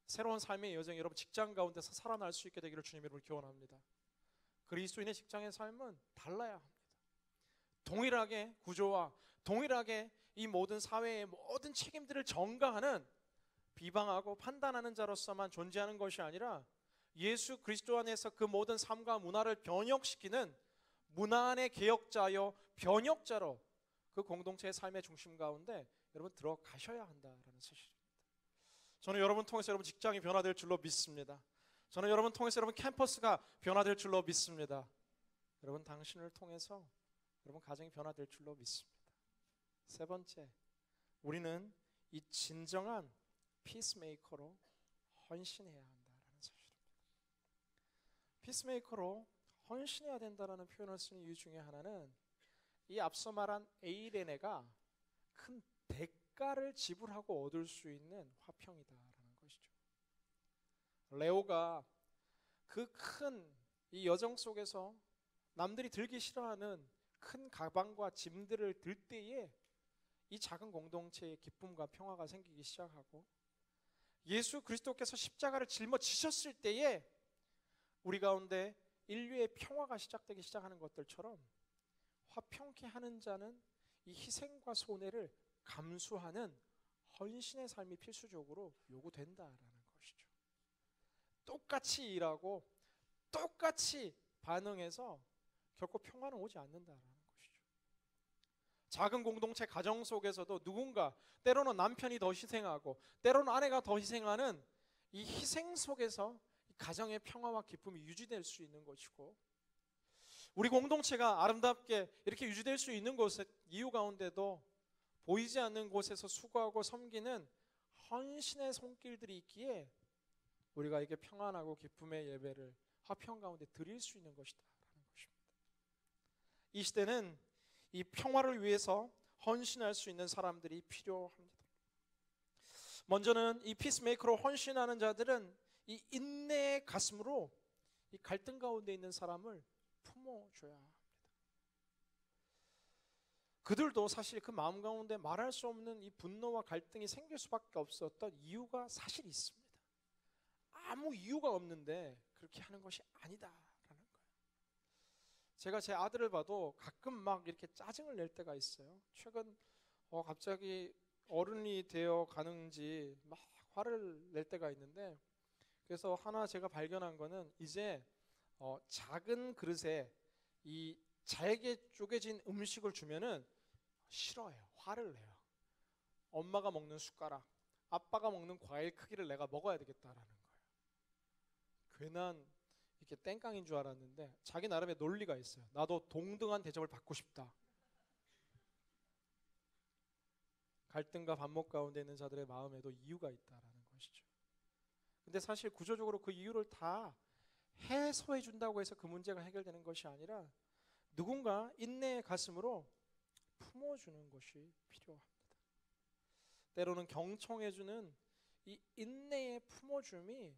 새로운 삶의 여정, 여러분 직장 가운데서 살아날 수 있게 되기를 주님 이름으로 기원합니다. 그리스도인의 직장의 삶은 달라야 합니다. 동일하게 구조와 동일하게 이 모든 사회의 모든 책임들을 전가하는, 비방하고 판단하는 자로서만 존재하는 것이 아니라 예수 그리스도 안에서 그 모든 삶과 문화를 변혁시키는 문화 안의 개혁자여 변혁자로 그 공동체의 삶의 중심 가운데 여러분 들어가셔야 한다라는 사실입니다. 저는 여러분 통해서 여러분 직장이 변화될 줄로 믿습니다. 저는 여러분 통해서 여러분 캠퍼스가 변화될 줄로 믿습니다. 여러분 당신을 통해서 여러분 가정이 변화될 줄로 믿습니다. 세 번째, 우리는 이 진정한 피스메이커로 헌신해야 한다라는 사실입니다. 피스메이커로 헌신해야 된다라는 표현을 쓰는 이유 중에 하나는 이 앞서 말한 에이레네가 큰 대가를 지불하고 얻을 수 있는 화평이다라는 것이죠. 레오가 그 큰 이 여정 속에서 남들이 들기 싫어하는 큰 가방과 짐들을 들 때에 이 작은 공동체의 기쁨과 평화가 생기기 시작하고, 예수 그리스도께서 십자가를 짊어지셨을 때에 우리 가운데 인류의 평화가 시작되기 시작하는 것들처럼 화평케 하는 자는 이 희생과 손해를 감수하는 헌신의 삶이 필수적으로 요구된다라는 것이죠. 똑같이 일하고 똑같이 반응해서 결코 평화는 오지 않는다라는 것이죠. 작은 공동체 가정 속에서도 누군가, 때로는 남편이 더 희생하고 때로는 아내가 더 희생하는 이 희생 속에서 가정의 평화와 기쁨이 유지될 수 있는 것이고, 우리 공동체가 아름답게 이렇게 유지될 수 있는 곳의 이유 가운데도 보이지 않는 곳에서 수고하고 섬기는 헌신의 손길들이 있기에 우리가 이게 평안하고 기쁨의 예배를 화평 가운데 드릴 수 있는 것이다 라는 것입니다. 이 시대는 이 평화를 위해서 헌신할 수 있는 사람들이 필요합니다. 먼저는 이 피스메이커로 헌신하는 자들은 이 인내의 가슴으로 이 갈등 가운데 있는 사람을 품어줘야 합니다. 그들도 사실 그 마음 가운데 말할 수 없는 이 분노와 갈등이 생길 수밖에 없었던 이유가 사실 있습니다. 아무 이유가 없는데 그렇게 하는 것이 아니다라는 거예요. 제가 제 아들을 봐도 가끔 막 이렇게 짜증을 낼 때가 있어요. 최근 갑자기 어른이 되어 가는지 막 화를 낼 때가 있는데, 그래서 하나 제가 발견한 거는 이제 작은 그릇에 이 잘게 쪼개진 음식을 주면은 싫어해요. 화를 내요. 엄마가 먹는 숟가락, 아빠가 먹는 과일 크기를 내가 먹어야 되겠다라는 거예요. 괜한 이렇게 땡깡인 줄 알았는데 자기 나름의 논리가 있어요. 나도 동등한 대접을 받고 싶다. 갈등과 반목 가운데 있는 자들의 마음에도 이유가 있다라는 것이죠. 근데 사실 구조적으로 그 이유를 다 해소해 준다고 해서 그 문제가 해결되는 것이 아니라 누군가 인내의 가슴으로 품어주는 것이 필요합니다. 때로는 경청해주는 이 인내의 품어줌이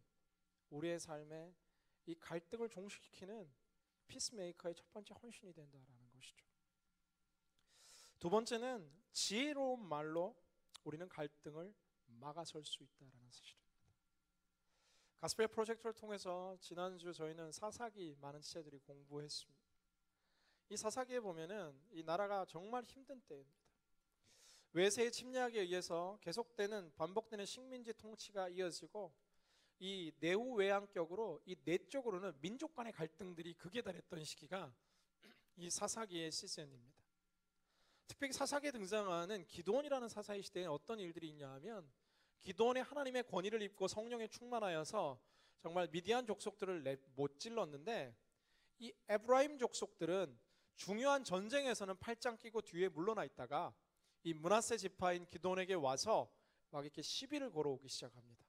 우리의 삶에 이 갈등을 종식시키는 피스메이커의 첫 번째 헌신이 된다라는 것이죠. 두 번째는 지혜로운 말로 우리는 갈등을 막아설 수 있다라는 사실입니다. 가스펠 프로젝트를 통해서 지난주 저희는 사사기 많은 지체들이 공부했습니다. 이 사사기에 보면은 이 나라가 정말 힘든 때입니다. 외세의 침략에 의해서 계속되는 반복되는 식민지 통치가 이어지고 이 내후외양격으로 이 내적으로는 민족 간의 갈등들이 극에 달했던 시기가 이 사사기의 시즌입니다. 특별히 사사기에 등장하는 기드온이라는 사사의 시대에 어떤 일들이 있냐 하면, 기드온의 하나님의 권위를 입고 성령에 충만하여서 정말 미디안 족속들을 못 질렀는데, 이 에브라임 족속들은 중요한 전쟁에서는 팔짱 끼고 뒤에 물러나 있다가 이 므낫세 지파인 기드온에게 와서 막 이렇게 시비를 걸어오기 시작합니다.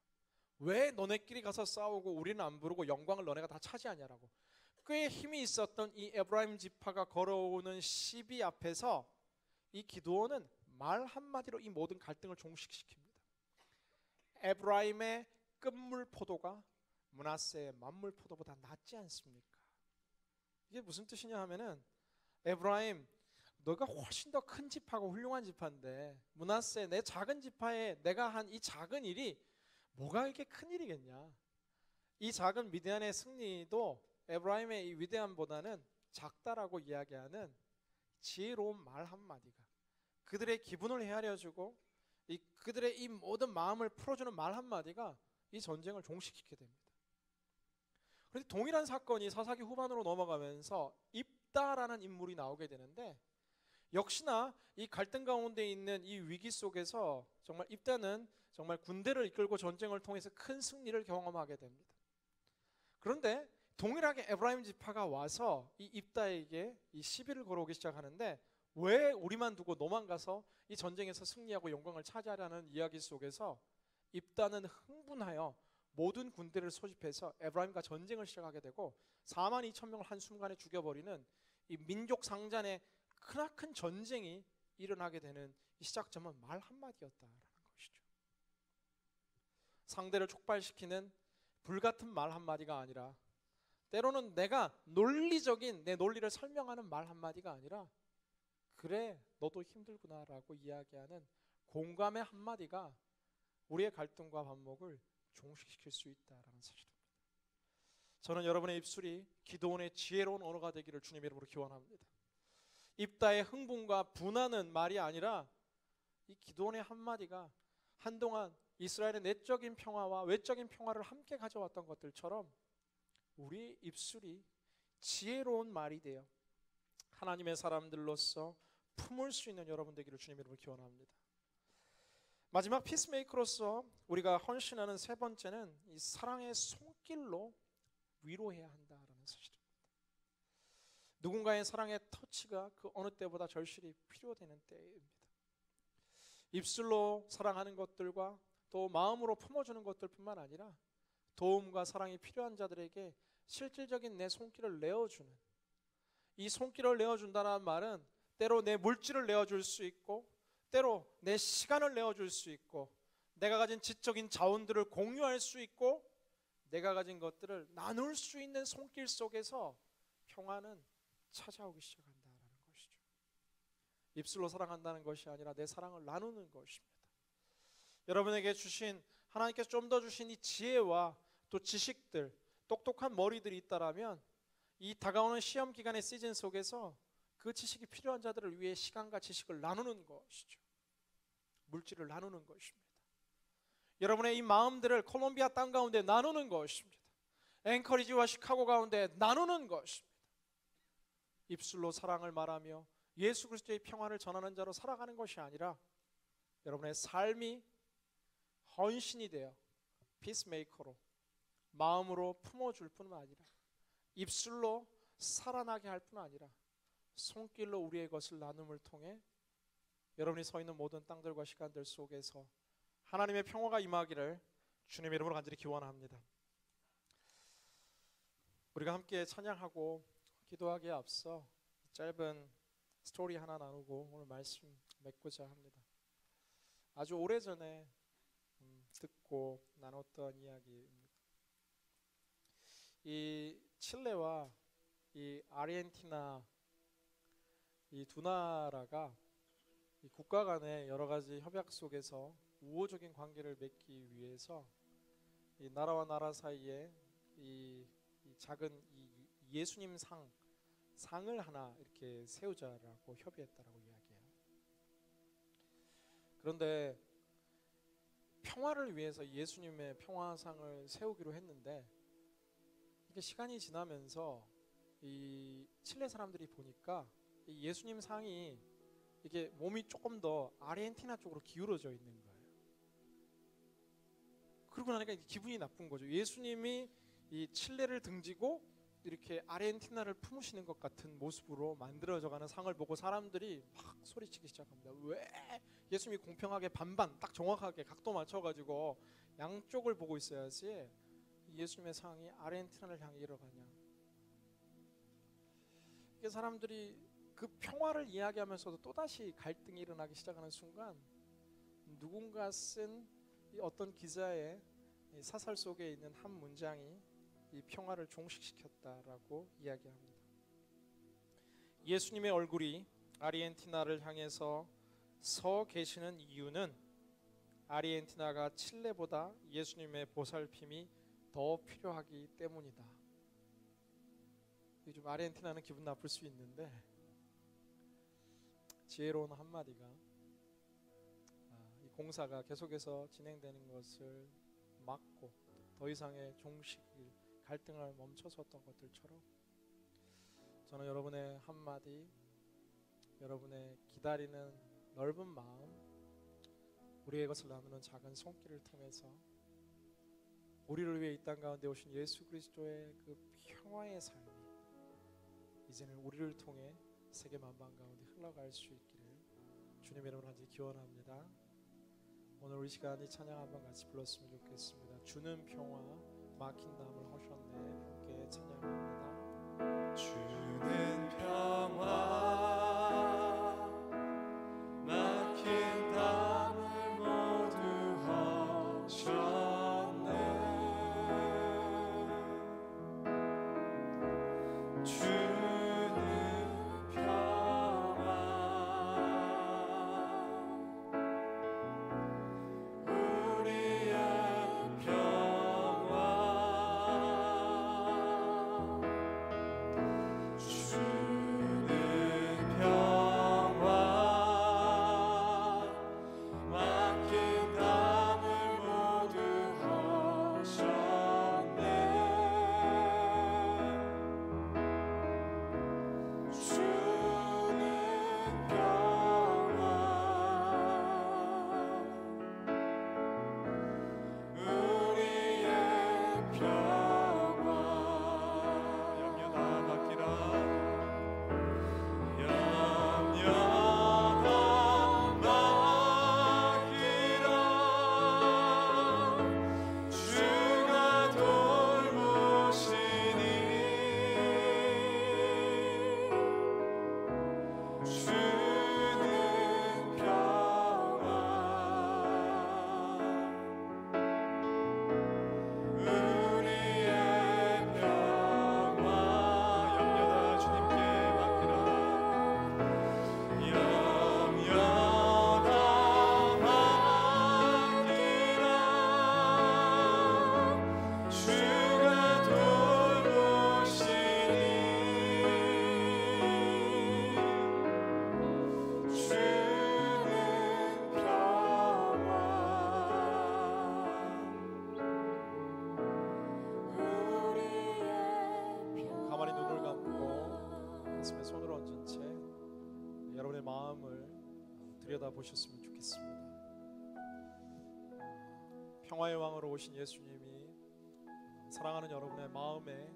왜 너네끼리 가서 싸우고 우리는 안 부르고 영광을 너네가 다 차지하냐라고. 꽤 힘이 있었던 이 에브라임 지파가 걸어오는 시비 앞에서 이 기드온은 말 한마디로 이 모든 갈등을 종식시킵니다. 에브라임의 끝물 포도가 므낫세의 만물 포도보다 낫지 않습니까? 이게 무슨 뜻이냐 하면은, 에브라임 너가 훨씬 더 큰 지파고 훌륭한 지파인데 므낫세 내 작은 지파에 내가 한 이 작은 일이 뭐가 이렇게 큰 일이겠냐. 이 작은 미디안의 승리도 에브라임의 이 위대함보다는 작다라고 이야기하는 지혜로운 말 한마디가 그들의 기분을 헤아려주고 그들의 이 모든 마음을 풀어주는 말 한마디가 이 전쟁을 종식시키게 됩니다. 그런데 동일한 사건이 사사기 후반으로 넘어가면서 입다라는 인물이 나오게 되는데, 역시나 이 갈등 가운데 있는 이 위기 속에서 정말 입다는 정말 군대를 이끌고 전쟁을 통해서 큰 승리를 경험하게 됩니다. 그런데 동일하게 에브라임 지파가 와서 이 입다에게 이 시비를 걸어오기 시작하는데, 왜 우리만 두고 너만 가서 이 전쟁에서 승리하고 영광을 차지하려는 이야기 속에서 입다는 흥분하여 모든 군대를 소집해서 에브라임과 전쟁을 시작하게 되고 42,000명을 한순간에 죽여버리는 이 민족 상잔의 크나큰 전쟁이 일어나게 되는 이 시작점은 말 한마디였다라는 것이죠. 상대를 촉발시키는 불같은 말 한마디가 아니라, 때로는 내가 논리적인 내 논리를 설명하는 말 한마디가 아니라, 그래 너도 힘들구나라고 이야기하는 공감의 한마디가 우리의 갈등과 반목을 종식시킬 수 있다라는 사실입니다. 저는 여러분의 입술이 기드온의 지혜로운 언어가 되기를 주님의 이름으로 기원합니다. 입다의 흥분과 분하는 말이 아니라 이 기드온의 한마디가 한동안 이스라엘의 내적인 평화와 외적인 평화를 함께 가져왔던 것들처럼 우리 입술이 지혜로운 말이 되어 하나님의 사람들로서 품을 수 있는 여러분 되기를 주님의 이름으로 기원합니다. 마지막 피스메이커로서 우리가 헌신하는 세 번째는 이 사랑의 손길로 위로해야 한다라는 사실입니다. 누군가의 사랑의 터치가 그 어느 때보다 절실히 필요되는 때입니다. 입술로 사랑하는 것들과 또 마음으로 품어주는 것들뿐만 아니라 도움과 사랑이 필요한 자들에게 실질적인 내 손길을 내어주는, 이 손길을 내어준다는 말은 때로 내 물질을 내어줄 수 있고 때로 내 시간을 내어줄 수 있고 내가 가진 지적인 자원들을 공유할 수 있고 내가 가진 것들을 나눌 수 있는 손길 속에서 평화는 찾아오기 시작한다라는 것이죠. 입술로 사랑한다는 것이 아니라 내 사랑을 나누는 것입니다. 여러분에게 주신, 하나님께서 좀 더 주신 이 지혜와 또 지식들, 똑똑한 머리들이 있다라면 이 다가오는 시험 기간의 시즌 속에서 그 지식이 필요한 자들을 위해 시간과 지식을 나누는 것이죠. 물질을 나누는 것입니다. 여러분의 이 마음들을 콜롬비아 땅 가운데 나누는 것입니다. 앵커리지와 시카고 가운데 나누는 것입니다. 입술로 사랑을 말하며 예수 그리스도의 평화를 전하는 자로 살아가는 것이 아니라 여러분의 삶이 헌신이 되어 피스메이커로 마음으로 품어줄 뿐만 아니라 입술로 살아나게 할 뿐 아니라 손길로 우리의 것을 나눔을 통해 여러분이 서 있는 모든 땅들과 시간들 속에서 하나님의 평화가 임하기를 주님의 이름으로 간절히 기원합니다. 우리가 함께 찬양하고 기도하기에 앞서 짧은 스토리 하나 나누고 오늘 말씀 맺고자 합니다. 아주 오래전에 듣고 나눴던 이야기입니다. 이 칠레와 이 아르헨티나 이 두 나라가 이 국가 간의 여러 가지 협약 속에서 우호적인 관계를 맺기 위해서 이 나라와 나라 사이에 이 작은 이 예수님 상을 하나 이렇게 세우자라고 협의했다라고 이야기해요. 그런데 평화를 위해서 예수님의 평화상을 세우기로 했는데 이게 시간이 지나면서 이 칠레 사람들이 보니까 이 예수님 상이 이게 몸이 조금 더 아르헨티나 쪽으로 기울어져 있는 거예요. 그러고 나니까 기분이 나쁜 거죠. 예수님이 이 칠레를 등지고 이렇게 아르헨티나를 품으시는 것 같은 모습으로 만들어져가는 상을 보고 사람들이 막 소리치기 시작합니다. 왜 예수님이 공평하게 반반 딱 정확하게 각도 맞춰가지고 양쪽을 보고 있어야지 예수님의 상이 아르헨티나를 향해 일어가냐. 이게 사람들이 그 평화를 이야기하면서도 또다시 갈등이 일어나기 시작하는 순간 누군가 쓴 이 어떤 기자의 이 사설 속에 있는 한 문장이 이 평화를 종식시켰다라고 이야기합니다. 예수님의 얼굴이 아르헨티나를 향해서 서 계시는 이유는 아르헨티나가 칠레보다 예수님의 보살핌이 더 필요하기 때문이다. 요즘 아르헨티나는 기분 나쁠 수 있는데 지혜로운 한마디가 이 공사가 계속해서 진행되는 것을 막고 더 이상의 종식을 갈등을 멈춰섰던 것들처럼 저는 여러분의 한마디, 여러분의 기다리는 넓은 마음, 우리의 것을 나누는 작은 손길을 통해서 우리를 위해 이 땅 가운데 오신 예수 그리스도의 그 평화의 삶이 이제는 우리를 통해 세계 만방 가운데 흘러갈 수 있기를 주님의 이름으로 간절히 기원합니다. 오늘 우리 시간 이 찬양 한번 같이 불렀으면 좋겠습니다. 주는 평화 막힌 담을 하셨네. 함께 찬양합니다. 주는 평화 막힌 담을 모두 하셨네. 주는 평화 우리의 평화 주 들여다보셨으면 좋겠습니다. 평화의 왕으로 오신 예수님이 사랑하는 여러분의 마음의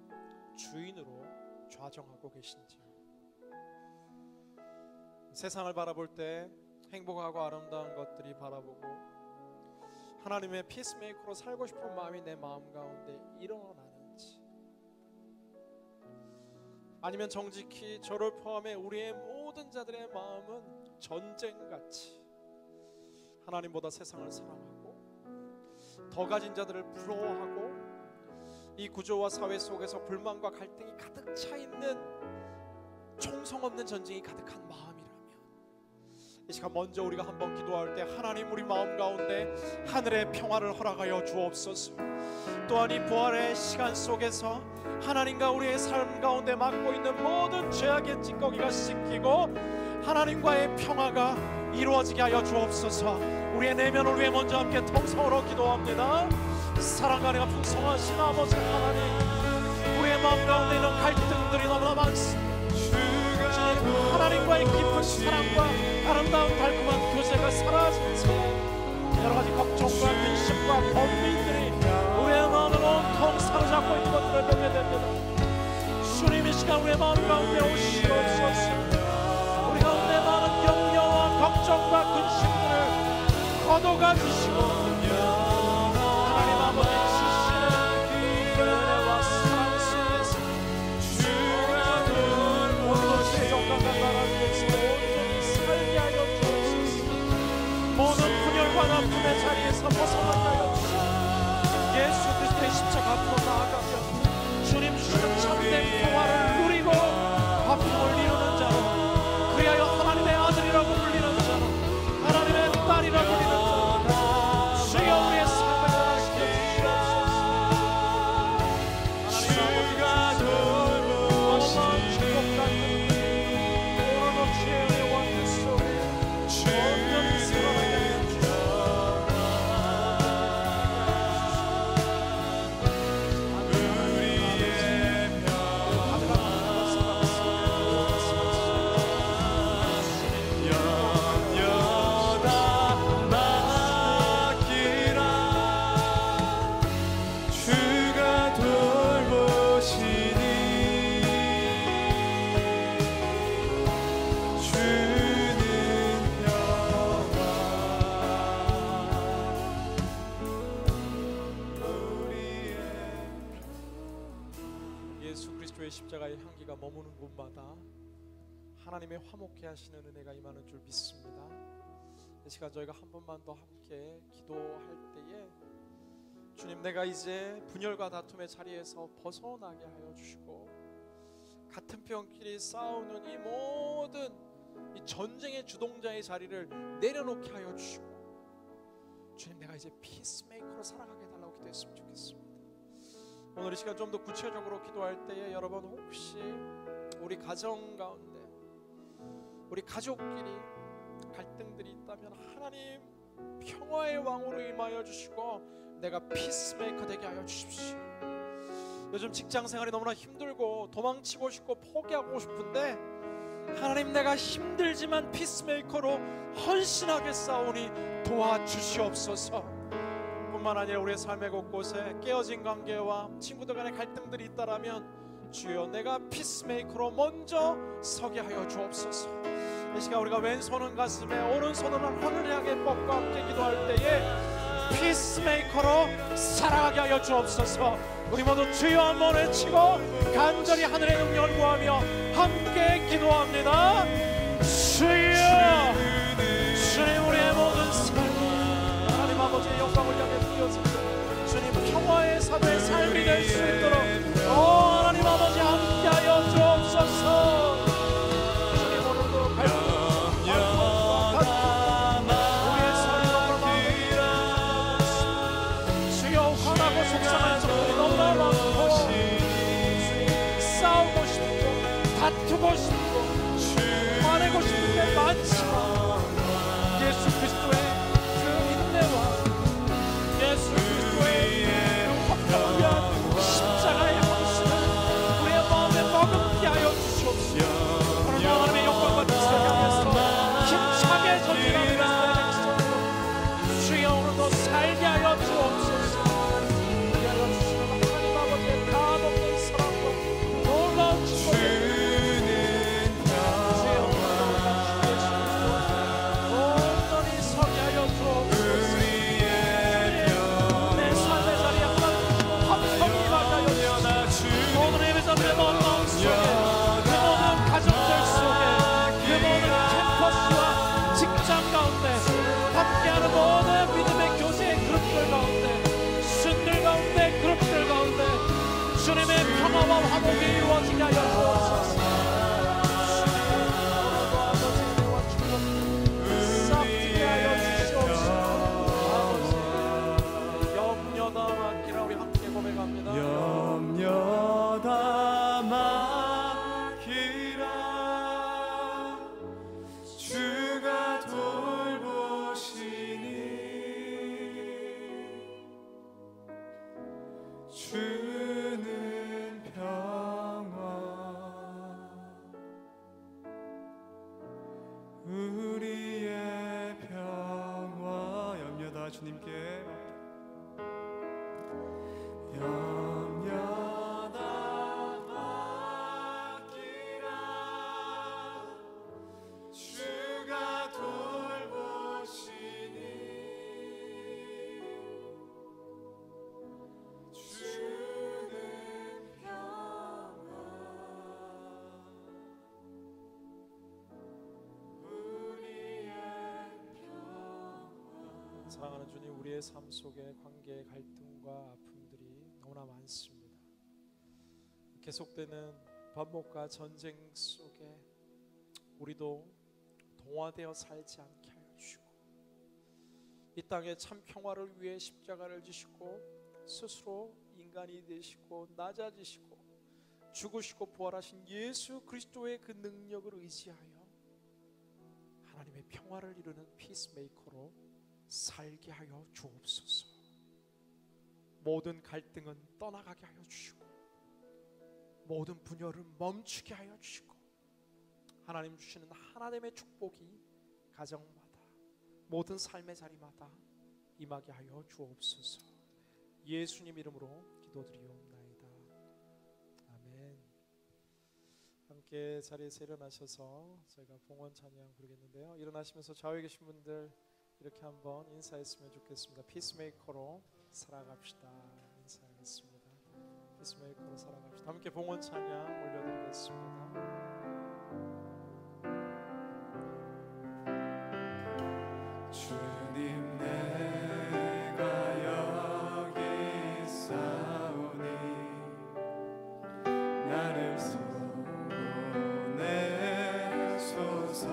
주인으로 좌정하고 계신지요? 세상을 바라볼 때 행복하고 아름다운 것들이 바라보고 하나님의 피스메이커로 살고 싶은 마음이 내 마음 가운데 일어나는지, 아니면 정직히 저를 포함해 우리의 모든 자들의 마음은 전쟁같이 하나님보다 세상을 사랑하고 더 가진 자들을 부러워하고 이 구조와 사회 속에서 불만과 갈등이 가득 차 있는 총성 없는 전쟁이 가득한 마음이라면, 이 시간 먼저 우리가 한번 기도할 때 하나님, 우리 마음 가운데 하늘의 평화를 허락하여 주옵소서. 또한 이 부활의 시간 속에서 하나님과 우리의 삶 가운데 맡고 있는 모든 죄악의 찌꺼기가 씻기고 하나님과의 평화가 이루어지게 하여 주옵소서. 우리의 내면을 위해 먼저 함께 통성으로 기도합니다. 사랑과 은혜가 풍성하신 아버지 하나님, 우리의 마음 가운데 있는 갈등들이 너무나 많습니다. 하나님과의 깊은 사랑과 아름다운 달콤한 교제가 사라진 채 여러가지 걱정과 근심과 번민들이 우리의 마음을 온통 사로잡고 있는 것들을 보게 됩니다. 주님, 이 시간 우리의 마음 가운데 오시옵소서. 우리 가운데 많은 염려와 걱정과 근심들을 거둬가 주시고 하나님 아버지 주시는 은혜와 사랑 속에서 오늘도 죄정과 나라를 위해서 온전히 살게 하여 주옵소서. 모든 분열과 나쁨의 자리에서 벗어나게 하여 주시옵소서. 예수 그리스도의 십자가 앞으로 나아가며 주님 주시는 참된 평화를 누리고 화평을 이루는 자로, 그리하여 하나님의 아들이라고 불리는 자로, 하나님의 딸이라고 불리는 자로 주여 우리의 삶을 변화시켜 주시옵소서. 하나님 아버지 어마어마한 축복받는 오늘도 죄의 원대 속에 온전히 살아나게 하여 십자가의 향기가 머무는 곳마다 하나님의 화목케 하시는 은혜가 임하는 줄 믿습니다. 이 시간 저희가 한 번만 더 함께 기도할 때에 주님, 내가 이제 분열과 다툼의 자리에서 벗어나게 하여 주시고 같은 편끼리 싸우는 이 모든 이 전쟁의 주동자의 자리를 내려놓게 하여 주시고 주님, 내가 이제 피스메이커로 살아가게 해달라고 기도했으면 좋겠습니다. 오늘 이 시간 좀 더 구체적으로 기도할 때에 여러분, 혹시 우리 가정 가운데 우리 가족끼리 갈등들이 있다면 하나님 평화의 왕으로 임하여 주시고 내가 피스메이커 되게 하여 주십시오. 요즘 직장 생활이 너무나 힘들고 도망치고 싶고 포기하고 싶은데 하나님, 내가 힘들지만 피스메이커로 헌신하게 싸우니 도와주시옵소서. 뿐만 아니라 우리의 삶의 곳곳에 깨어진 관계와 친구들 간의 갈등들이 있다라면 주여, 내가 피스메이커로 먼저 서게 하여 주옵소서. 이 시간 우리가 왼손은 가슴에 오른손은 하늘을 향해 뻗고 함께 기도할 때에 피스메이커로 살아가게 하여 주옵소서. 우리 모두 주여 한번 외치고 간절히 하늘의 능력을 구하며 함께 기도합니다. 주여, 주님, 우리의 모든 삶이 하나님 아버지의 영광을 향해 뛰어질 때 주님 평화의 사도의 삶이 될 수 있도록 하나님 아버지 함께하여 주옵소서. 주님, 오늘도 갈등과 우리의 삶을 마음에 주여 화나고 속상한 적들이 너무나 많고 싸우고 싶고 다투고 싶고 화내고 싶은 게 많지만 예수 그리스도의 그 인내와 예수 그리스도의 그 화평을 위한 십자가의 헌신을 우리의 마음에 머금게 하여 주시옵소서. 오늘 하나님의 영광과 뜻을 향해서 힘차게 전진하고 고백합니다. 염려 다 맡기라. 주가 돌보시니 주는 평화 우리의 평화. 염려 다 주님께 염려 다 맡기라. 주가 돌보시니 주는 평화 우리의 평화. 사랑하는 주님, 우리의 삶 속에 관계의 갈등과 아픔들이 너무나 많습니다. 계속되는 반복과 전쟁 속에 우리도 동화되어 살지 않게 하여 주시고, 이 땅에 참 평화를 위해 십자가를 지시고 스스로 인간이 되시고 낮아지시고 죽으시고 부활하신 예수 그리스도의 그 능력을 의지하여 하나님의 평화를 이루는 피스메이커로 살게 하여 주옵소서. 모든 갈등은 떠나가게 하여 주시고 모든 분열을 멈추게 하여 주시고 하나님 주시는 하나님의 축복이 가정마다 모든 삶의 자리마다 임하게 하여 주옵소서. 예수님 이름으로 기도드리옵나이다. 아멘. 함께 자리에서 일어나셔서 저희가 봉헌 찬양 부르겠는데요. 일어나시면서 좌우에 계신 분들 이렇게 한번 인사했으면 좋겠습니다. 피스메이커로 살아갑시다. 인사하겠습니다. 피스메이커로 살아갑시다. 함께 봉헌 찬양 올려드리겠습니다. 주님 내가 여기 있사오니 나를 보내소서.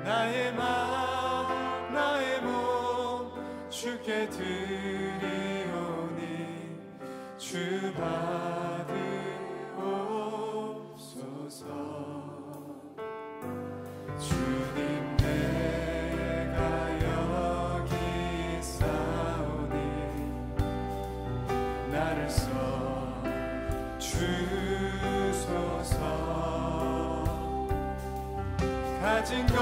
나의 맘 나의 몸 주께 드리오니 주 받으옵소서. 주님 내가 여기 있사오니 나를 써주소서. 가진 것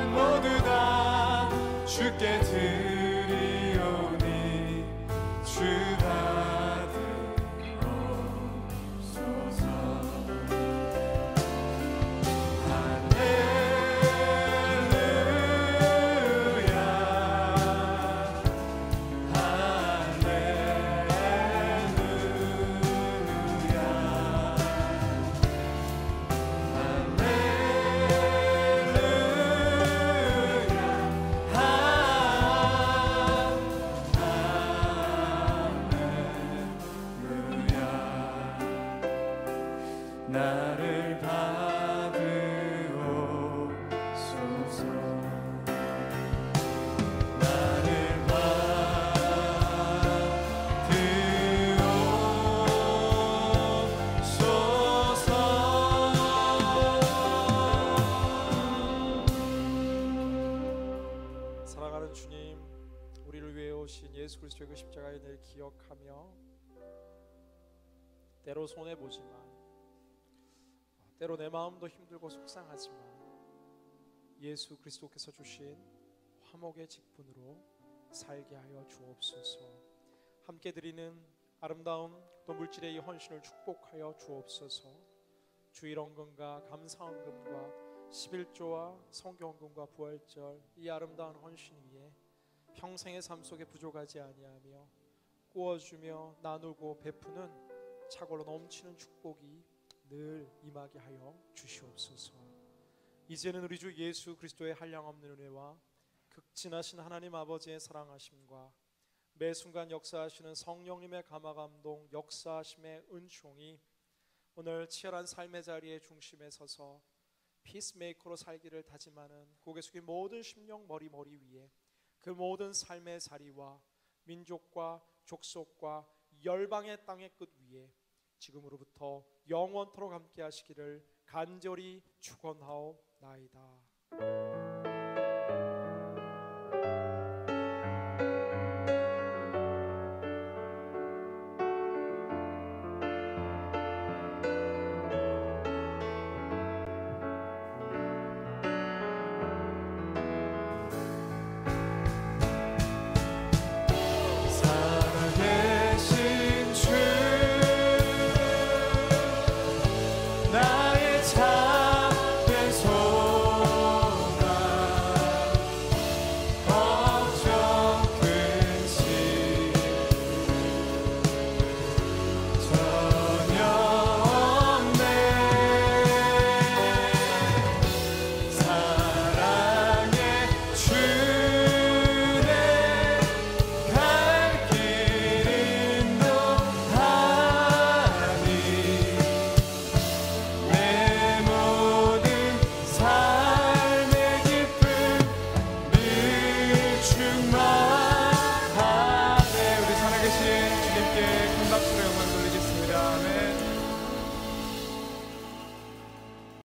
모두 다 주께 드리오니 주 받으옵소서. 나를 받으옵소서. 나를 받으옵소서. 사랑하는 주님, 우리를 위해 오신 예수 그리스도의 그 십자가의 늘 기억하며 때로 손해보지만 때로 내 마음도 힘들고 속상하지만 예수 그리스도께서 주신 화목의 직분으로 살게 하여 주옵소서. 함께 드리는 아름다운 또 물질의 이 헌신을 축복하여 주옵소서. 주일헌금과 감사헌금과 11조와 성교헌금과 부활절 이 아름다운 헌신 위에 평생의 삶 속에 부족하지 아니하며 구워주며 나누고 베푸는 차고로 넘치는 축복이 늘 임하게 하여 주시옵소서. 이제는 우리 주 예수 그리스도의 한량없는 은혜와 극진하신 하나님 아버지의 사랑하심과 매 순간 역사하시는 성령님의 감화감동 역사하심의 은총이 오늘 치열한 삶의 자리의 중심에 서서 피스메이커로 살기를 다짐하는 고개 숙인 모든 심령 머리 위에 그 모든 삶의 자리와 민족과 족속과 열방의 땅의 끝 위에 지금으로부터 영원토록 함께 하시기를 간절히 축원하옵나이다.